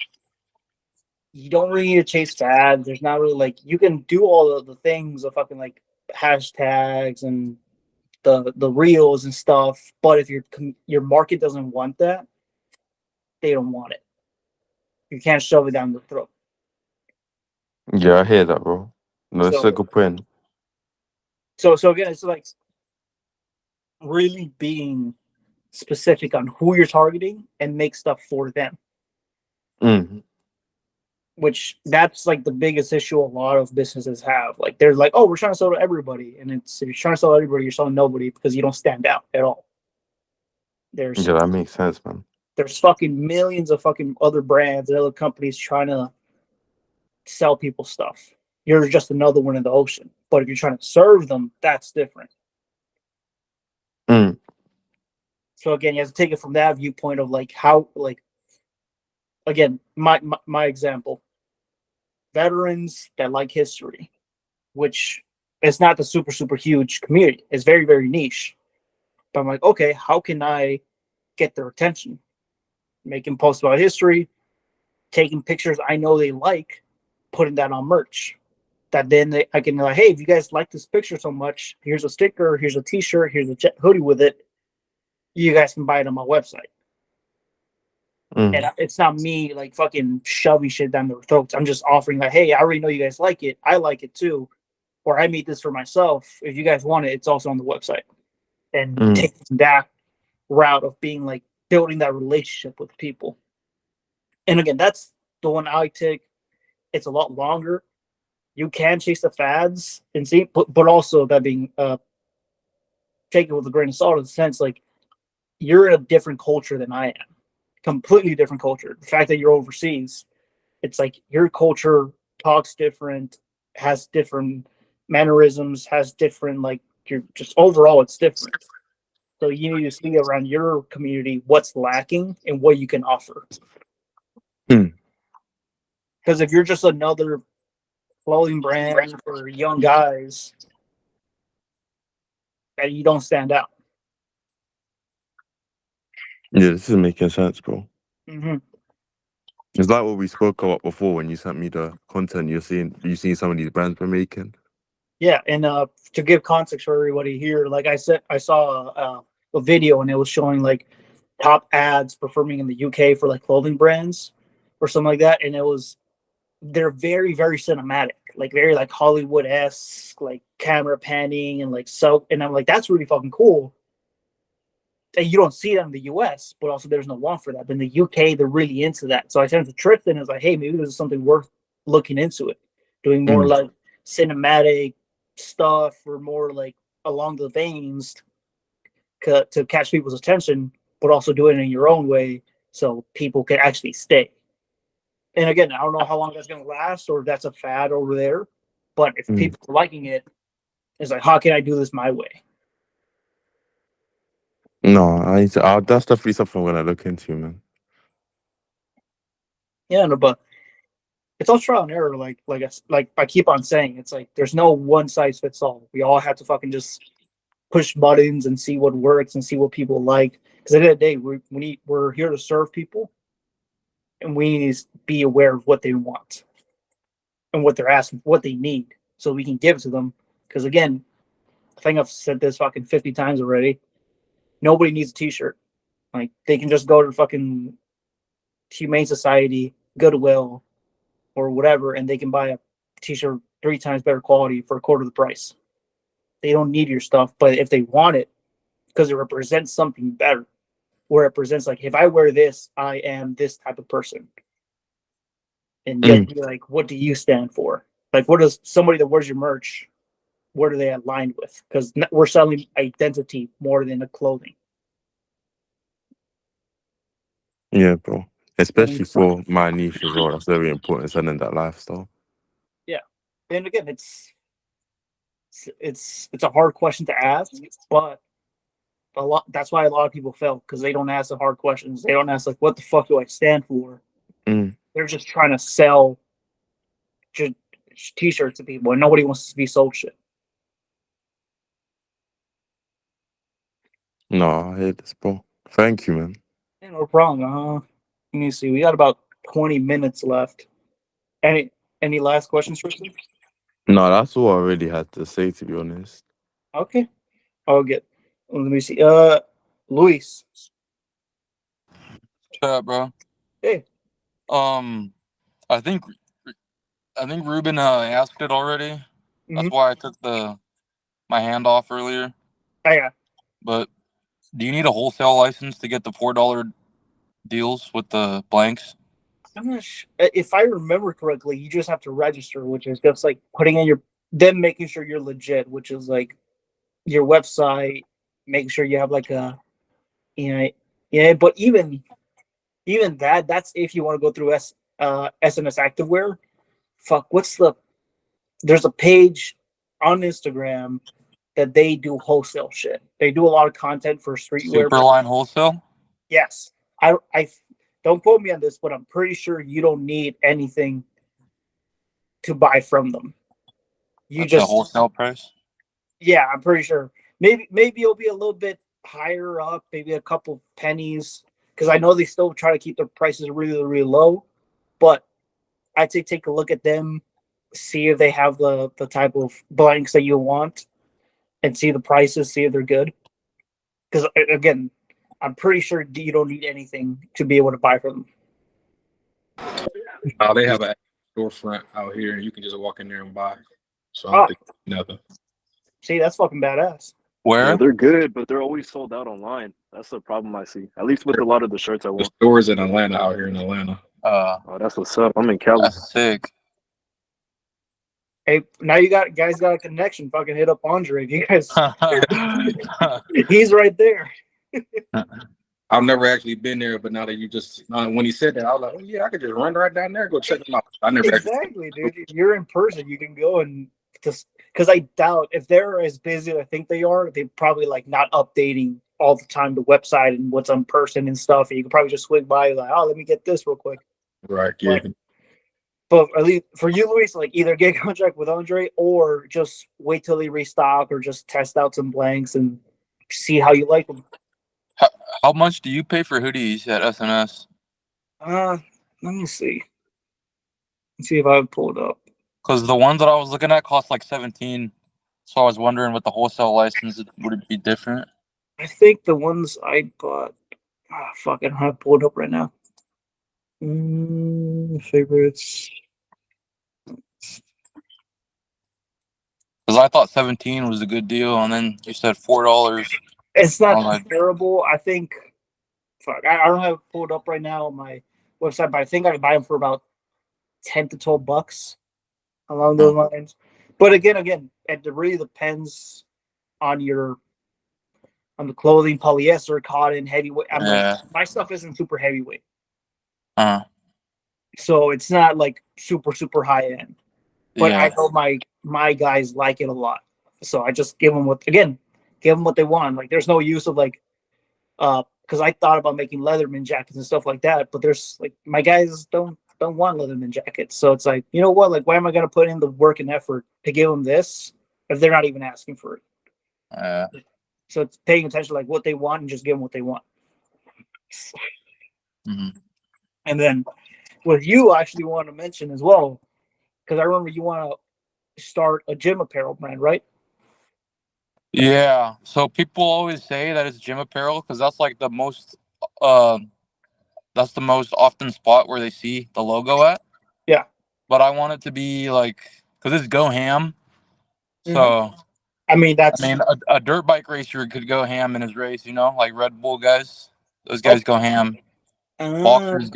you don't really need to chase fads. There's not really like, you can do all of the things of fucking like hashtags and the reels and stuff, but if your market doesn't want that, they don't want it. You can't shove it down their throat. Yeah, I hear that, bro. No, that's a good point. So again, it's like really being specific on who you're targeting and make stuff for them. Which that's like the biggest issue a lot of businesses have. Like they're like, oh, we're trying to sell to everybody, and it's, if you're trying to sell to everybody, you're selling nobody because you don't stand out at all. Yeah, that makes sense, man. There's fucking millions of fucking other brands and other companies trying to sell people stuff. You're just another one in the ocean. But if you're trying to serve them, that's different. So again, you have to take it from that viewpoint of like how, like, again, my example, veterans that like history, which is not the super huge community. It's very, very niche. But I'm like, okay, how can I get their attention? Making posts about history, taking pictures I know they like, putting that on merch. That then I can like, hey, if you guys like this picture so much, here's a sticker, here's a t-shirt, here's a hoodie with it. You guys can buy it on my website. And it's not me like fucking shoving shit down their throats. I'm just offering like, hey, I already know you guys like it. I like it too. Or I made this for myself. If you guys want it, it's also on the website. And taking that route of being like building that relationship with people. And again, that's the one I take. It's a lot longer. You can chase the fads and see, but also that being take it with a grain of salt in the sense like you're in a different culture than I am. Completely different culture. The fact that you're overseas, it's like your culture talks different, has different mannerisms, has different like, you're just overall it's different. So you need to see around your community what's lacking and what you can offer. Because if you're just another clothing brand for young guys, that you don't stand out. Yeah, this is making sense, bro. It's like what we spoke about before when you sent me the content you seen some of these brands been making. Yeah, and to give context for everybody here, like I said, I saw a video and it was showing like top ads performing in the UK for like clothing brands or something like that, and they're very very cinematic, like very like Hollywood-esque, like camera panning and like so, and I'm like that's really fucking cool. And you don't see that in the US, but also there's no one for that. But in the UK, they're really into that. So I sent it to Tristan and was like, hey, maybe this is something worth looking into it, doing more like cinematic stuff or more like along the veins to catch people's attention, but also do it in your own way so people can actually stay. And again, I don't know how long that's going to last or if that's a fad over there, but if people are liking it, it's like, how can I do this my way? No, that's definitely something I'm gonna look into, man. Yeah, no, but it's all trial and error. Like I keep on saying, it's like there's no one size fits all. We all have to fucking just push buttons and see what works and see what people like. Because at the end of the day, we're here to serve people, and we need to be aware of what they want and what they're asking, what they need, so we can give it to them. Because again, I think I've said this fucking 50 times already. Nobody needs a T-shirt. Like they can just go to fucking Humane Society, Goodwill, or whatever, and they can buy a T-shirt 3 times better quality for a quarter of the price. They don't need your stuff, but if they want it, because it represents something better, where it presents like, if I wear this, I am this type of person. And yet, you're like, what do you stand for? Like, what does somebody that wears your merch, what are they aligned with? Because we're selling identity more than the clothing. Yeah, bro. Especially for my niche as well. That's very important, selling that lifestyle. Yeah. And again, it's a hard question to ask, but that's why a lot of people fail, because they don't ask the hard questions. They don't ask like, what the fuck do I stand for? They're just trying to sell T-shirts to people, and nobody wants to be sold shit. No, I hear this, bro. Thank you, man. Yeah, no problem. Let me see. We got about 20 minutes left. Any last questions, Tristan? No, that's all I really had to say, to be honest. Okay. Let me see. Luis. Shut up, bro. Hey. I think Ruben asked it already. That's why I took my hand off earlier. Oh, yeah. But do you need a wholesale license to get the $4 deals with the blanks? I'm not sure. If I remember correctly, you just have to register, which is just like putting in then making sure you're legit, which is like your website, making sure you have like a, yeah. But even that's if you want to go through SNS Activewear. Fuck, there's a page on Instagram that they do wholesale shit. They do a lot of content for streetwear. Superline Wholesale? Yes. I don't quote me on this, but I'm pretty sure you don't need anything to buy from them. That's a wholesale price? Yeah, I'm pretty sure. Maybe it'll be a little bit higher up, maybe a couple pennies, because I know they still try to keep their prices really, really low. But I'd say take a look at them, see if they have the type of blanks that you want, and see the prices, see if they're good. Because again, I'm pretty sure you don't need anything to be able to buy from them. They have a storefront out here, and you can just walk in there and buy. So I don't think nothing. See, that's fucking badass. Where? Yeah, they're good, but they're always sold out online. That's the problem I see. At least with a lot of the shirts I The want. stores in Atlanta, out here in Atlanta. Oh, that's what's up. I'm in Cali. That's sick. Hey, now you guys got a connection. Fucking hit up Andre. If you guys, he's right there. I've never actually been there, but now that you just when he said that, I was like, oh yeah, I could just run right down there, go check them out. I never exactly, dude. If you're in person, you can go and just, because I doubt if they're as busy as I think they are, they probably like not updating all the time the website and what's on person and stuff. And you can probably just swing by like, oh, let me get this real quick. Right. Yeah. But at least for you, Luis, like either get a contract with Andre or just wait till they restock or just test out some blanks and see how you like them. How much do you pay for hoodies at SNS? Let me see. Let's see if I have pulled up. Because the ones that I was looking at cost like 17. So I was wondering with the wholesale license, would it be different? I think the ones I bought. Fuck, I don't have it pulled up right now. Favorites. Because I thought 17 was a good deal, and then you said $4. It's not Like, terrible. I think. Fuck, I don't have it pulled up right now on my website, but I think I could buy them for about $10 to $12 along those lines. But again, it really depends on the clothing, polyester, cotton, heavyweight. I'm like, my stuff isn't super heavyweight, so it's not like super high end. But I know my guys like it a lot, so I just give them what they want. Like, there's no use of like, because I thought about making Leatherman jackets and stuff like that, but there's like, my guys don't want Leatherman jackets, so it's like, you know what? Like, why am I gonna put in the work and effort to give them this if they're not even asking for it? So it's paying attention to like what they want and just give them what they want. Mm-hmm. And then what you actually want to mention as well, because I remember you want to start a gym apparel brand, right? Yeah. So people always say that it's gym apparel because that's like the most often spot where they see the logo at. Yeah. But I want it to be like, because it's Go Ham. So I mean, a dirt bike racer could go ham in his race, like Red Bull guys. Those guys go ham. Boxers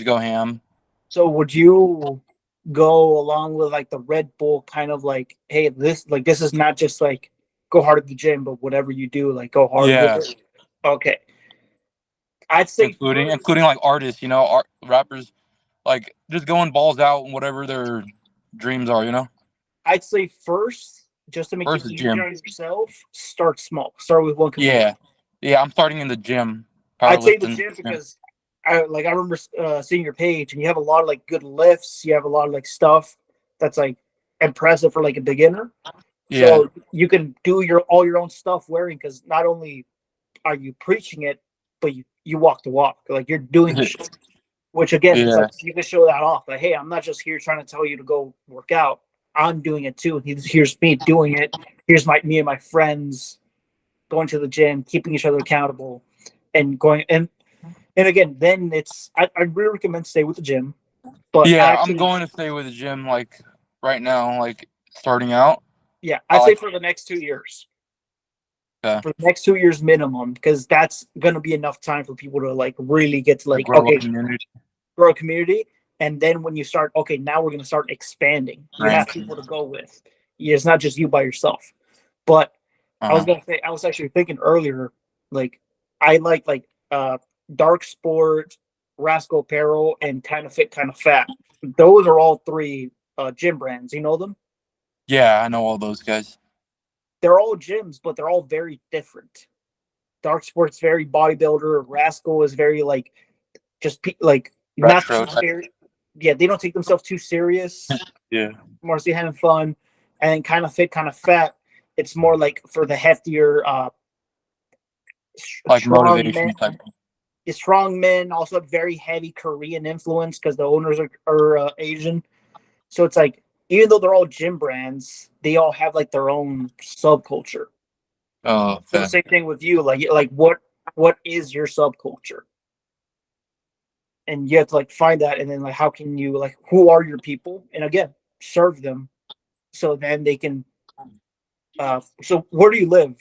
go ham. So would you go along with like the Red Bull kind of like, hey, this is not just like go hard at the gym, but whatever you do, like go hard with it? Okay. I'd say including like artists, rappers, like just going balls out and whatever their dreams are. I'd say first, just to make it easier on yourself, start small. Start with one community. Yeah, I'm starting in the gym. I'd say the gym because I remember seeing your page, and you have a lot of like good lifts. You have a lot of like stuff that's like impressive for like a beginner. Yeah. So you can do all your own stuff wearing, because not only are you preaching it, but you walk the walk. Like, you're doing the shit. Which again, it's like, you can show that off. Like, hey, I'm not just here trying to tell you to go work out. I'm doing it too. Here's me doing it. Here's me and my friends going to the gym, keeping each other accountable, and going and again, then I really recommend stay with the gym. But I'm going to stay with the gym like right now, like starting out. Yeah, I'd say for the next 2 years. Okay. For the next 2 years minimum, because that's gonna be enough time for people to like really get to like grow a community. And then when you start, okay, now we're gonna start expanding. You have people to go with. It's not just you by yourself. But I was gonna say, I was actually thinking earlier, like, I like Dark Sport, Rascal Apparel, and Kind of Fit, Kind of Fat. Those are all three gym brands. You know them? Yeah, I know all those guys. They're all gyms, but they're all very different. Dark Sport's very bodybuilder. Rascal is very like just like retro, not too serious. Yeah, they don't take themselves too serious. Yeah, more so having fun. And Kind of Fit, Kind of Fat, it's more like for the heftier, like motivation type. Strong men, also very heavy Korean influence because the owners are Asian. So it's like, even though they're all gym brands, they all have like their own subculture. Oh, so the same thing with you. Like what is your subculture? And you have to like find that, and then like how can you like, who are your people? And again, serve them, so then they can. So where do you live?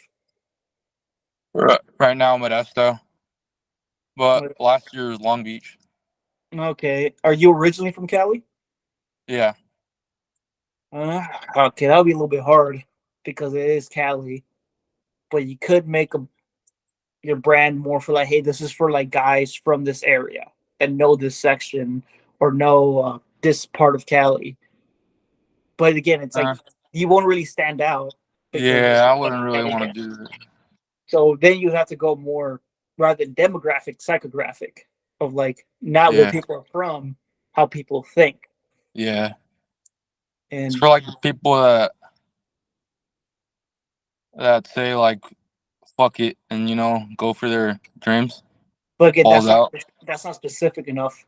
Right now I'm at Esto, but last year was Long Beach. Okay, are you originally from Cali? Yeah. Okay, that'll be a little bit hard because it is Cali, but you could make your brand more for like, hey, this is for like guys from this area that know this section or know this part of Cali. But again, it's like you won't really stand out. Yeah, I wouldn't really want to do that. So then you have to go more rather than demographic, psychographic of like not where people are from, how people think. Yeah. And it's for like the people that say like fuck it and go for their dreams. But again, that's not specific enough.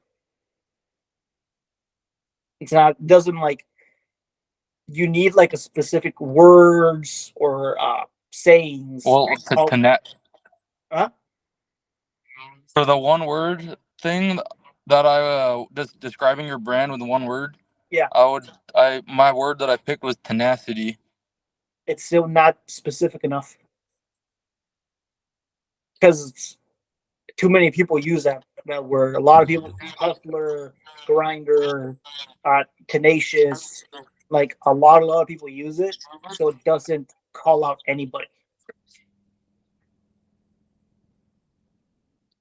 It's not doesn't like you need like a specific words or sayings. Well, Oh, huh? for the one word thing that I describing your brand with one word, Yeah. My word that I picked was tenacity. It's still not specific enough because too many people use that word. A lot of people use hustler, grinder, tenacious. Like a lot of people use it, so it doesn't call out anybody.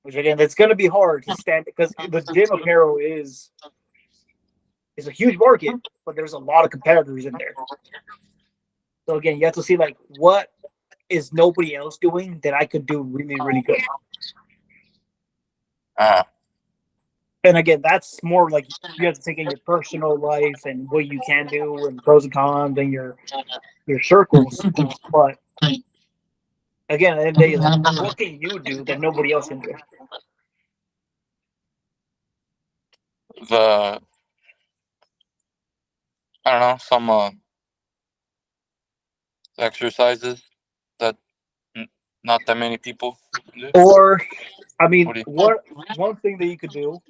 Which again, it's going to be hard to stand because the gym apparel is a huge market, but there's a lot of competitors in there. So again, you have to see like what is nobody else doing that I could do really, really good. And again, that's more like you have to take in your personal life and what you can do and pros and cons and your circles. But again, at the end of the day, like, what can you do that nobody else can do? I don't know, some exercises that not that many people do. Or, I mean, one thing that you could do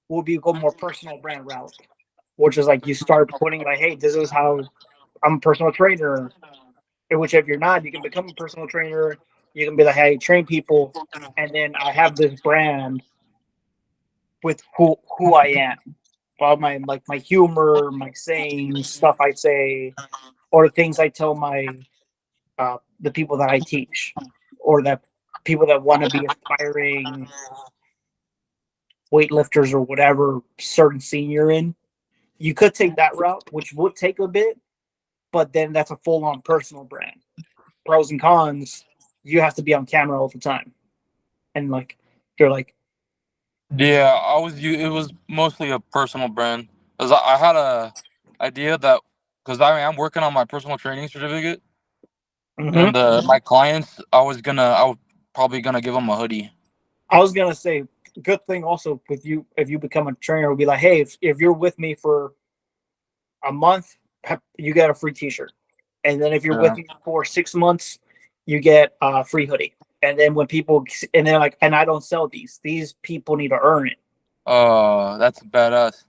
will be go more personal brand route, which is like you start putting like, hey, this is how I'm a personal trainer. Which if you're not, you can become a personal trainer. You can be like, hey, train people, and then I have this brand with who I am, all my like my humor, my sayings, stuff I say, or the things I tell my the people that I teach, or the people that want to be aspiring weightlifters or whatever certain scene you're in. You could take that route, which would take a bit, but then that's a full on personal brand. Pros and cons, you have to be on camera all the time. And like you're like Yeah, it was mostly a personal brand because I had a idea that because I am working on my personal training certificate, and my clients, I was probably gonna give them a hoodie. I was gonna say, good thing also with you if you become a trainer would be like, hey, if you're with me for a month, you get a free T-shirt, and then if you're with me for 6 months, you get a free hoodie. And then when people and they're like, and I don't sell these people need to earn it. That's badass.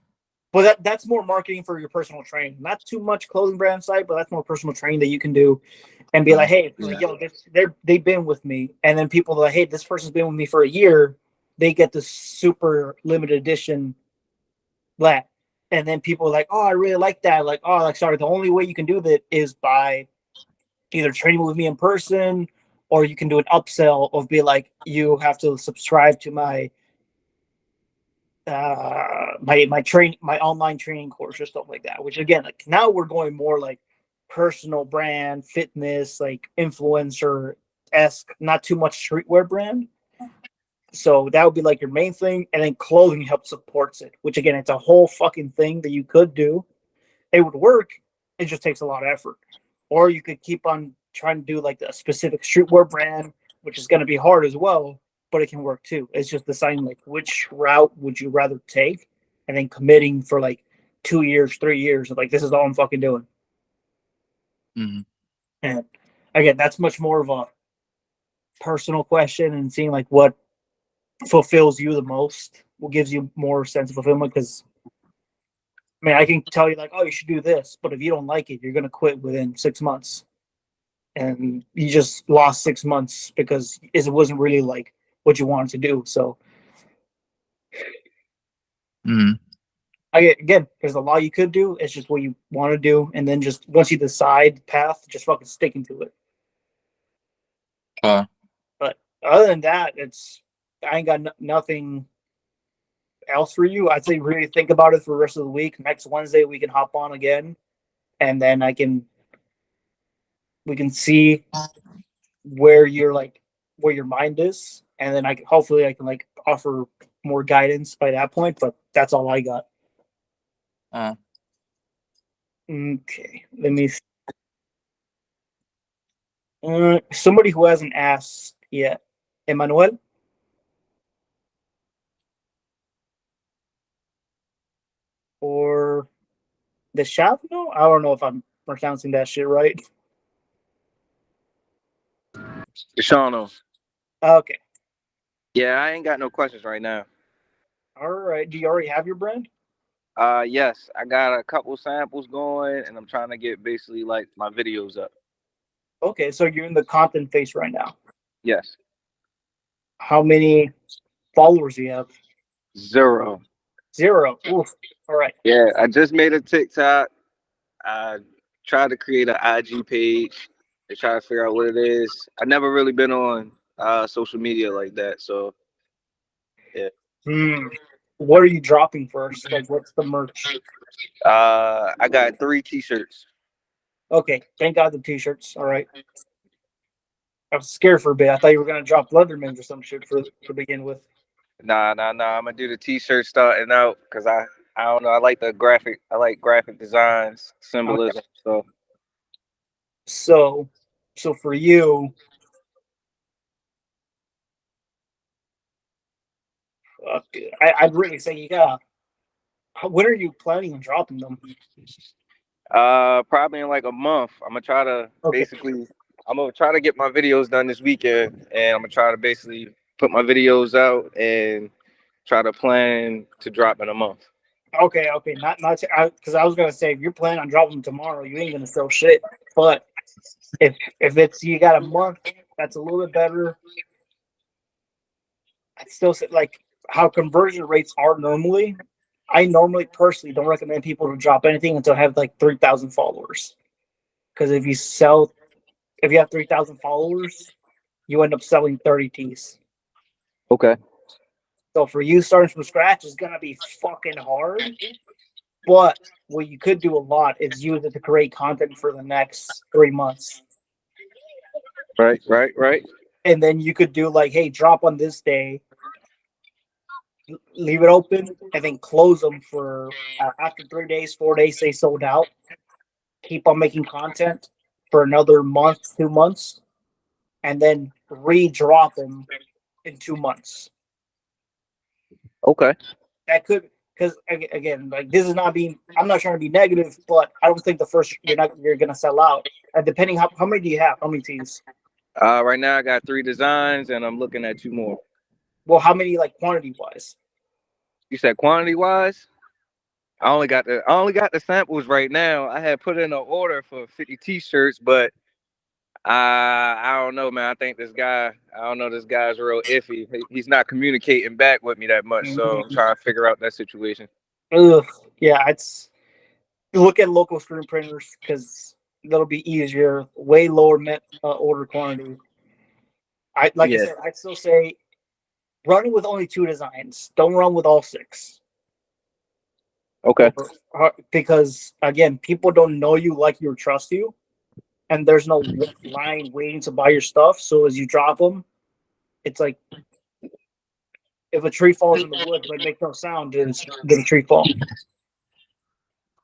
But that's more marketing for your personal training. Not too much clothing brand site, but that's more personal training that you can do, and be like, hey, yo, they've been with me, and then people are like, hey, this person's been with me for a year. They get this super limited edition black, and then people are like, oh, I really like that. Like, oh, like sorry, the only way you can do that is by either training with me in person, or you can do an upsell of be like, you have to subscribe to my my online training course or stuff like that, which again, like now we're going more like personal brand fitness, like influencer-esque, not too much streetwear brand. So that would be like your main thing, and then clothing helps supports it, which again, it's a whole fucking thing that you could do. It would work, it just takes a lot of effort. Or you could keep on trying to do like a specific streetwear brand, which is going to be hard as well, but it can work too. It's just deciding like which route would you rather take, and then committing for like 2 years, 3 years of like, this is all I'm fucking doing. And again, that's much more of a personal question and seeing like what fulfills you the most, what gives you more sense of fulfillment. Because I mean, I can tell you like, oh, you should do this, but if you don't like it, you're gonna quit within 6 months, and you just lost 6 months because it wasn't really like what you wanted to do. So, again, there's a lot you could do. It's just what you want to do, and then just once you decide the path, just fucking sticking to it. But other than that, I ain't got nothing else for you. I'd say really think about it for the rest of the week. Next Wednesday we can hop on again, and then we can see where your mind is, and then hopefully I can like offer more guidance by that point. But that's all I got. Okay, let me see. Somebody who hasn't asked yet, Emmanuel. Or The Shavno? I don't know if I'm pronouncing that shit right. Shawno. Okay. Yeah, I ain't got no questions right now. All right. Do you already have your brand? Yes, I got a couple samples going, and I'm trying to get basically like my videos up. Okay, so you're in the content phase right now. Yes, How many followers do you have? 0. 0. Oof. All right. Yeah, I just made a TikTok. I tried to create an IG page to try to figure out what it is. I never really been on social media like that, so yeah. What are you dropping first? Like, what's the merch? I got 3 T-shirts. Okay, thank God the t-shirts. All right. I was scared for a bit. I thought you were gonna drop Leathermans or some shit to begin with. Nah. I'm gonna do the T-shirt starting out because I don't know. I like graphic designs, Okay. symbolism. So So for you, I'd really say you got. When are you planning on dropping them? probably in like a month. Okay. I'm gonna try to get my videos done this weekend, and I'm gonna try to basically put my videos out and try to plan to drop in a month. Okay. Not because I was gonna say if you're planning on dropping them tomorrow, you ain't gonna sell shit. But if it's you got a month, that's a little bit better. I'd still say like how conversion rates are normally. I normally personally don't recommend people to drop anything until I have like 3,000 followers. Because if you have 3,000 followers, you end up selling 30 tees. Okay. So for you starting from scratch is gonna be fucking hard. But what you could do a lot is use it to create content for the next 3 months. Right. And then you could do like, hey, drop on this day, leave it open, and then close them for after 3 days, 4 days, they sold out. Keep on making content for another month, 2 months, and then re-drop them in 2 months. Okay. That could, because again, like this is not being. I'm not trying to be negative, but I don't think the first you're gonna sell out. And depending how many do you have? How many teams? Right now I got 3 designs, and I'm looking at 2 more. Well, how many like quantity wise? You said quantity wise? I only got the samples right now. I had put in an order for 50 T-shirts, but I don't know, man. I don't know. This guy's real iffy. He's not communicating back with me that much, so I'm trying to figure out that situation. Ugh, yeah, it's look at local screen printers because that'll be easier. Way lower net order quantity. I like I Yeah. said, I'd still say run with only 2 designs. Don't run with all 6. Okay. Because again, people don't know you, like you, or trust you, and there's no line waiting to buy your stuff. So as you drop them, it's like if a tree falls in the woods but it makes no sound, did a tree fall?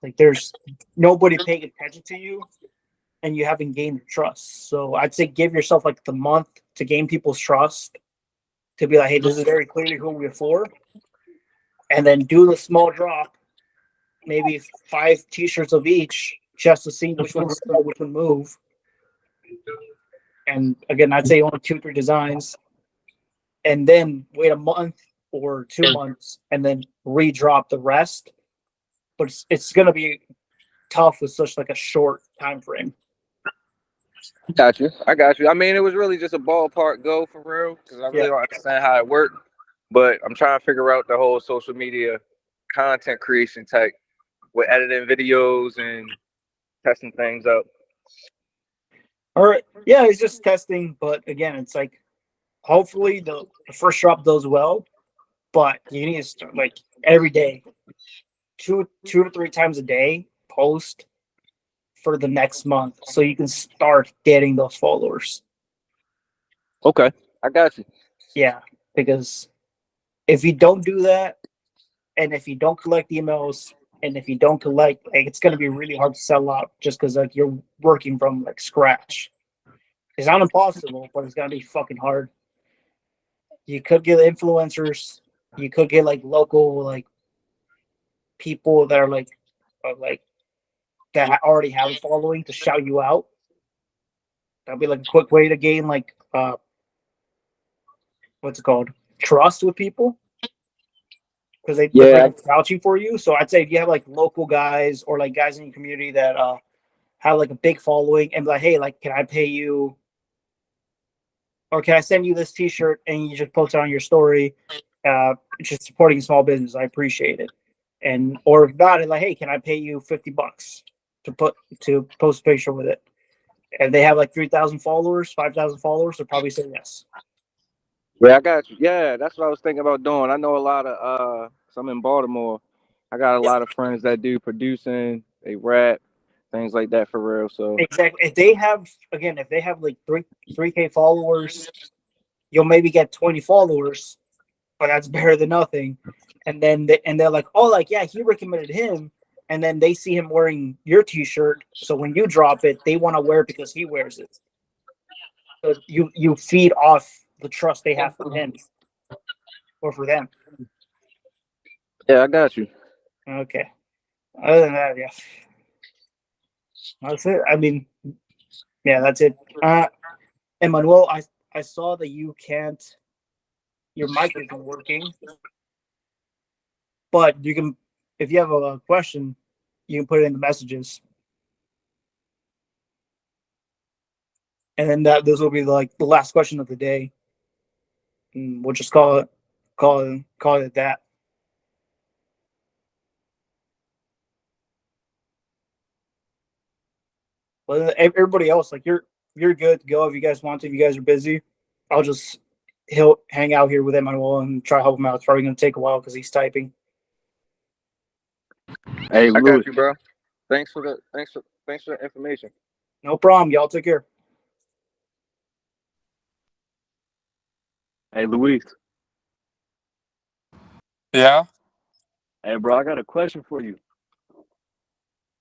Like there's nobody paying attention to you, and you haven't gained their trust. So I'd say give yourself like the month to gain people's trust, to be like, hey, this is very clearly who we're for, and then do the small drop, maybe 5 T-shirts of each, just to see which one sell, which one move. And again, I'd say only 2-3 designs, and then wait a month or 2 months, and then re-drop the rest. But it's going to be tough with such like a short time frame. I got you. I mean, it was really just a ballpark go for real because I really don't understand how it worked, but I'm trying to figure out the whole social media content creation type with editing videos and testing things out. All right, yeah, it's just testing, but again, it's like hopefully the first drop does well, but you need to start like every day, two to 3 times a day, post for the next month, so you can start getting those followers. Okay, I got you. Yeah, because if you don't do that, and if you don't collect emails, and if you don't collect, like, it's gonna be really hard to sell out just because like you're working from like scratch. It's not impossible, but it's gonna be fucking hard. You could get influencers, you could get like local like people that are like that already have a following to shout you out. That'd be like a quick way to gain like what's it called? Trust with people. Because they're Yeah, vouching for you. So I'd say if you have like local guys or like guys in your community that have like a big following and be like, hey, like, can I pay you? Or can I send you this T-shirt and you just post it on your story? Just supporting small business. I appreciate it. And or if not, like, hey, can I pay you $50 to post a picture with it? And they have like 3,000 followers, 5,000 followers, they'll probably say yes. yeah, I got you. Yeah, that's what I was thinking about doing. I know a lot of so I'm in Baltimore. I got a lot of friends that do producing, they rap, things like that for real. So Exactly. If they have like 3K followers, you'll maybe get 20 followers, but that's better than nothing. And then they're like, oh, like yeah, he recommended him, and then they see him wearing your T-shirt. So when you drop it, they want to wear it because he wears it. So you feed off the trust they have for him or for them. yeah, I got you. Okay. Other than that, yeah, that's it. I mean, yeah, that's it. Emmanuel, I saw that your mic isn't working, but you can, if you have a question, you can put it in the messages, and then this will be like the last question of the day. And we'll just call it that. But everybody else, like you're good to go if you guys want to. If you guys are busy, he'll hang out here with Emmanuel and try to help him out. It's probably going to take a while because he's typing. Hey, I Louis. got you, bro. Thanks for the information. No problem. Y'all take care. Hey, Luis. Yeah. Hey, bro, I got a question for you.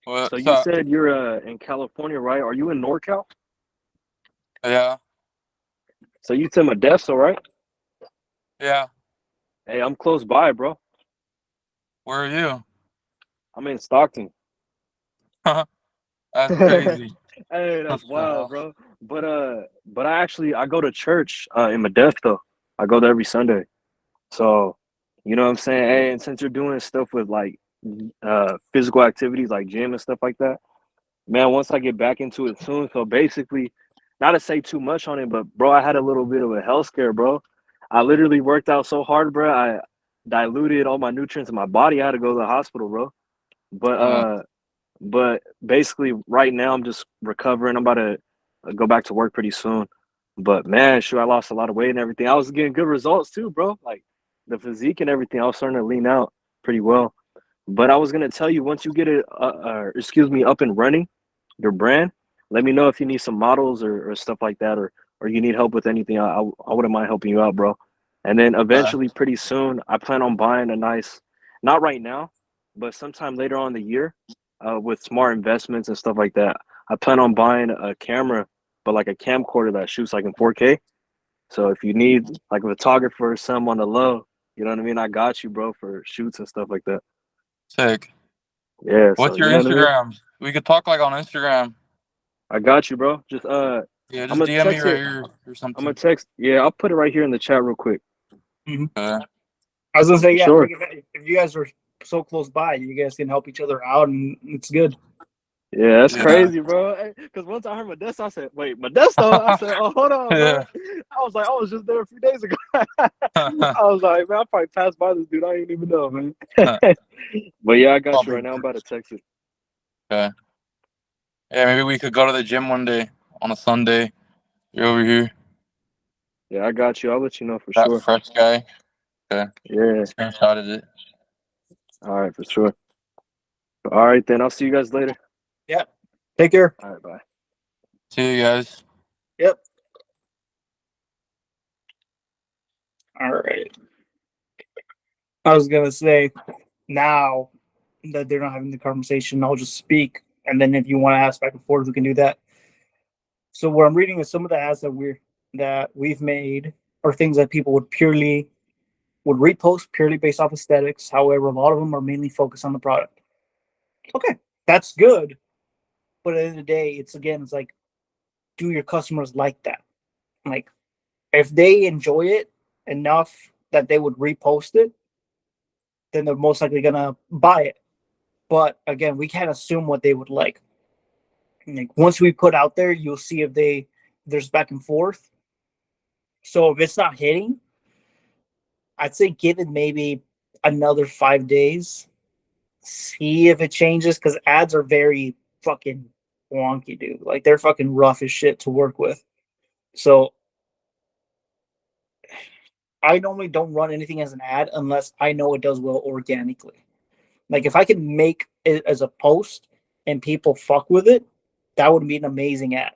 What's So you up? said you're in California, right? Are you in NorCal? Yeah. So you to Modesto, right? Yeah. Hey, I'm close by, bro. Where are you? I'm in Stockton. That's crazy. Hey, that's What the wild, hell? bro. But I go to church in Modesto. I go there every Sunday. So, you know what I'm saying? Hey, and since you're doing stuff with like physical activities like gym and stuff like that, man, once I get back into it soon. So basically, not to say too much on it, but bro, I had a little bit of a health scare, bro. I literally worked out so hard, bro. I diluted all my nutrients in my body. I had to go to the hospital, bro. Uh, But basically, right now I'm just recovering. I'm about to go back to work pretty soon. But man, sure, I lost a lot of weight and everything. I was getting good results too, bro. Like the physique and everything. I was starting to lean out pretty well. But I was gonna tell you, once you get it, up and running, your brand, let me know if you need some models or stuff like that, or you need help with anything. I wouldn't mind helping you out, bro. And then eventually, pretty soon, I plan on buying a nice, not right now, but sometime later on in the year, with smart investments and stuff like that. I plan on buying a camera, but like a camcorder that shoots like in 4K. So if you need like a photographer or some on the low, you know what I mean? I got you, bro, for shoots and stuff like that. sick. Yeah, so What's your you know what I mean? Instagram? We could talk like on Instagram. I got you, bro. Just Yeah, I'm just gonna DM me text right it. here or I'm something. gonna text. Yeah, I'll put it right here in the chat real quick. I was gonna say, For yeah, sure. like if you guys are so close by, you guys can help each other out, and it's good. Yeah, that's Yeah. crazy, bro. Because once I heard Modesto, I said, "Wait, Modesto?" I said, "Oh, hold on, bro." Yeah. I was like, "I was just there a few days ago." I was like, "Man, I probably passed by this dude. I didn't even know, man." But yeah, I got you right now. I'm about to text it. Okay. Yeah, maybe we could go to the gym one day on a Sunday. You're over here. Yeah, I got you. I'll let you know for That sure. fresh guy. Okay. Yeah. Screenshotted it. All right, for sure. All right, then. I'll see you guys later. Yeah. Take care. All right, bye. See you guys. Yep. All right. I was gonna say, now that they're not having the conversation, I'll just speak, and then if you want to ask back and forth, we can do that. So what I'm reading is some of the ads that we've made are things that people would repost purely based off aesthetics. However, a lot of them are mainly focused on the product. Okay, that's good, But at the end of the day, it's like, do your customers like that? Like, if they enjoy it enough that they would repost it, then they're most likely gonna buy it. But again, we can't assume what they would like. Like once we put out there, you'll see if there's back and forth. So if it's not hitting, I'd say give it maybe another 5 days. See if it changes because ads are very fucking wonky, dude. Like they're fucking rough as shit to work with. So I normally don't run anything as an ad unless I know it does well organically. Like if I can make it as a post and people fuck with it, that would be an amazing ad.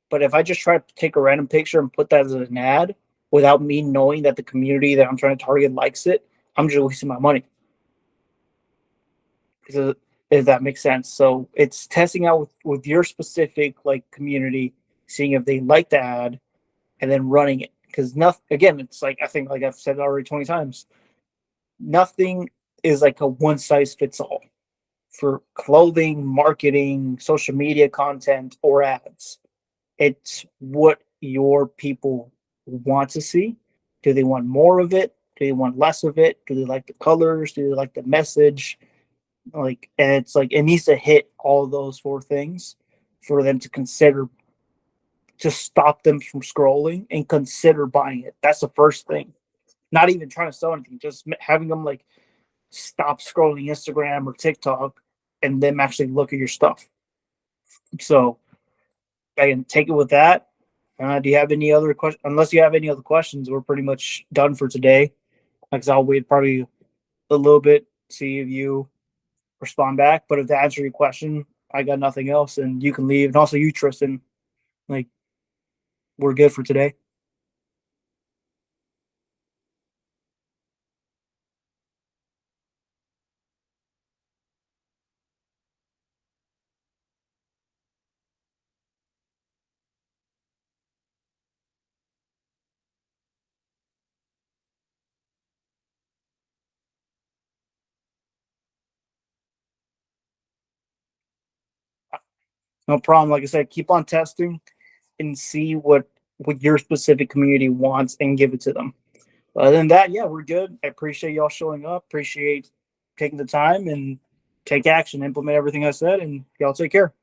But if I just try to take a random picture and put that as an ad without me knowing that the community that I'm trying to target likes it, I'm just wasting my money. If that makes sense. So it's testing out with your specific like community, seeing if they like the ad, and then running it. Because nothing, again, it's like I think like I've said it already 20 times. Nothing is like a one size fits all for clothing, marketing, social media content, or ads. It's what your people want to see. Do they want more of it? Do they want less of it? Do they like the colors? Do they like the message? Like, and it's like it needs to hit all those four things for them to consider, to stop them from scrolling and consider buying it. That's the first thing. Not even trying to sell anything, just having them like stop scrolling Instagram or TikTok and them actually look at your stuff. So I can take it with that. Do you have any other questions? Unless you have any other questions, we're pretty much done for today. Like I'll wait probably a little bit, see if you respond back. But if to answer your question, I got nothing else, and you can leave. And also you, Tristan, like we're good for today. No problem. Like I said, keep on testing and see what your specific community wants and give it to them. Other than that, yeah, we're good. I appreciate y'all showing up. Appreciate taking the time and take action, implement everything I said, and y'all take care.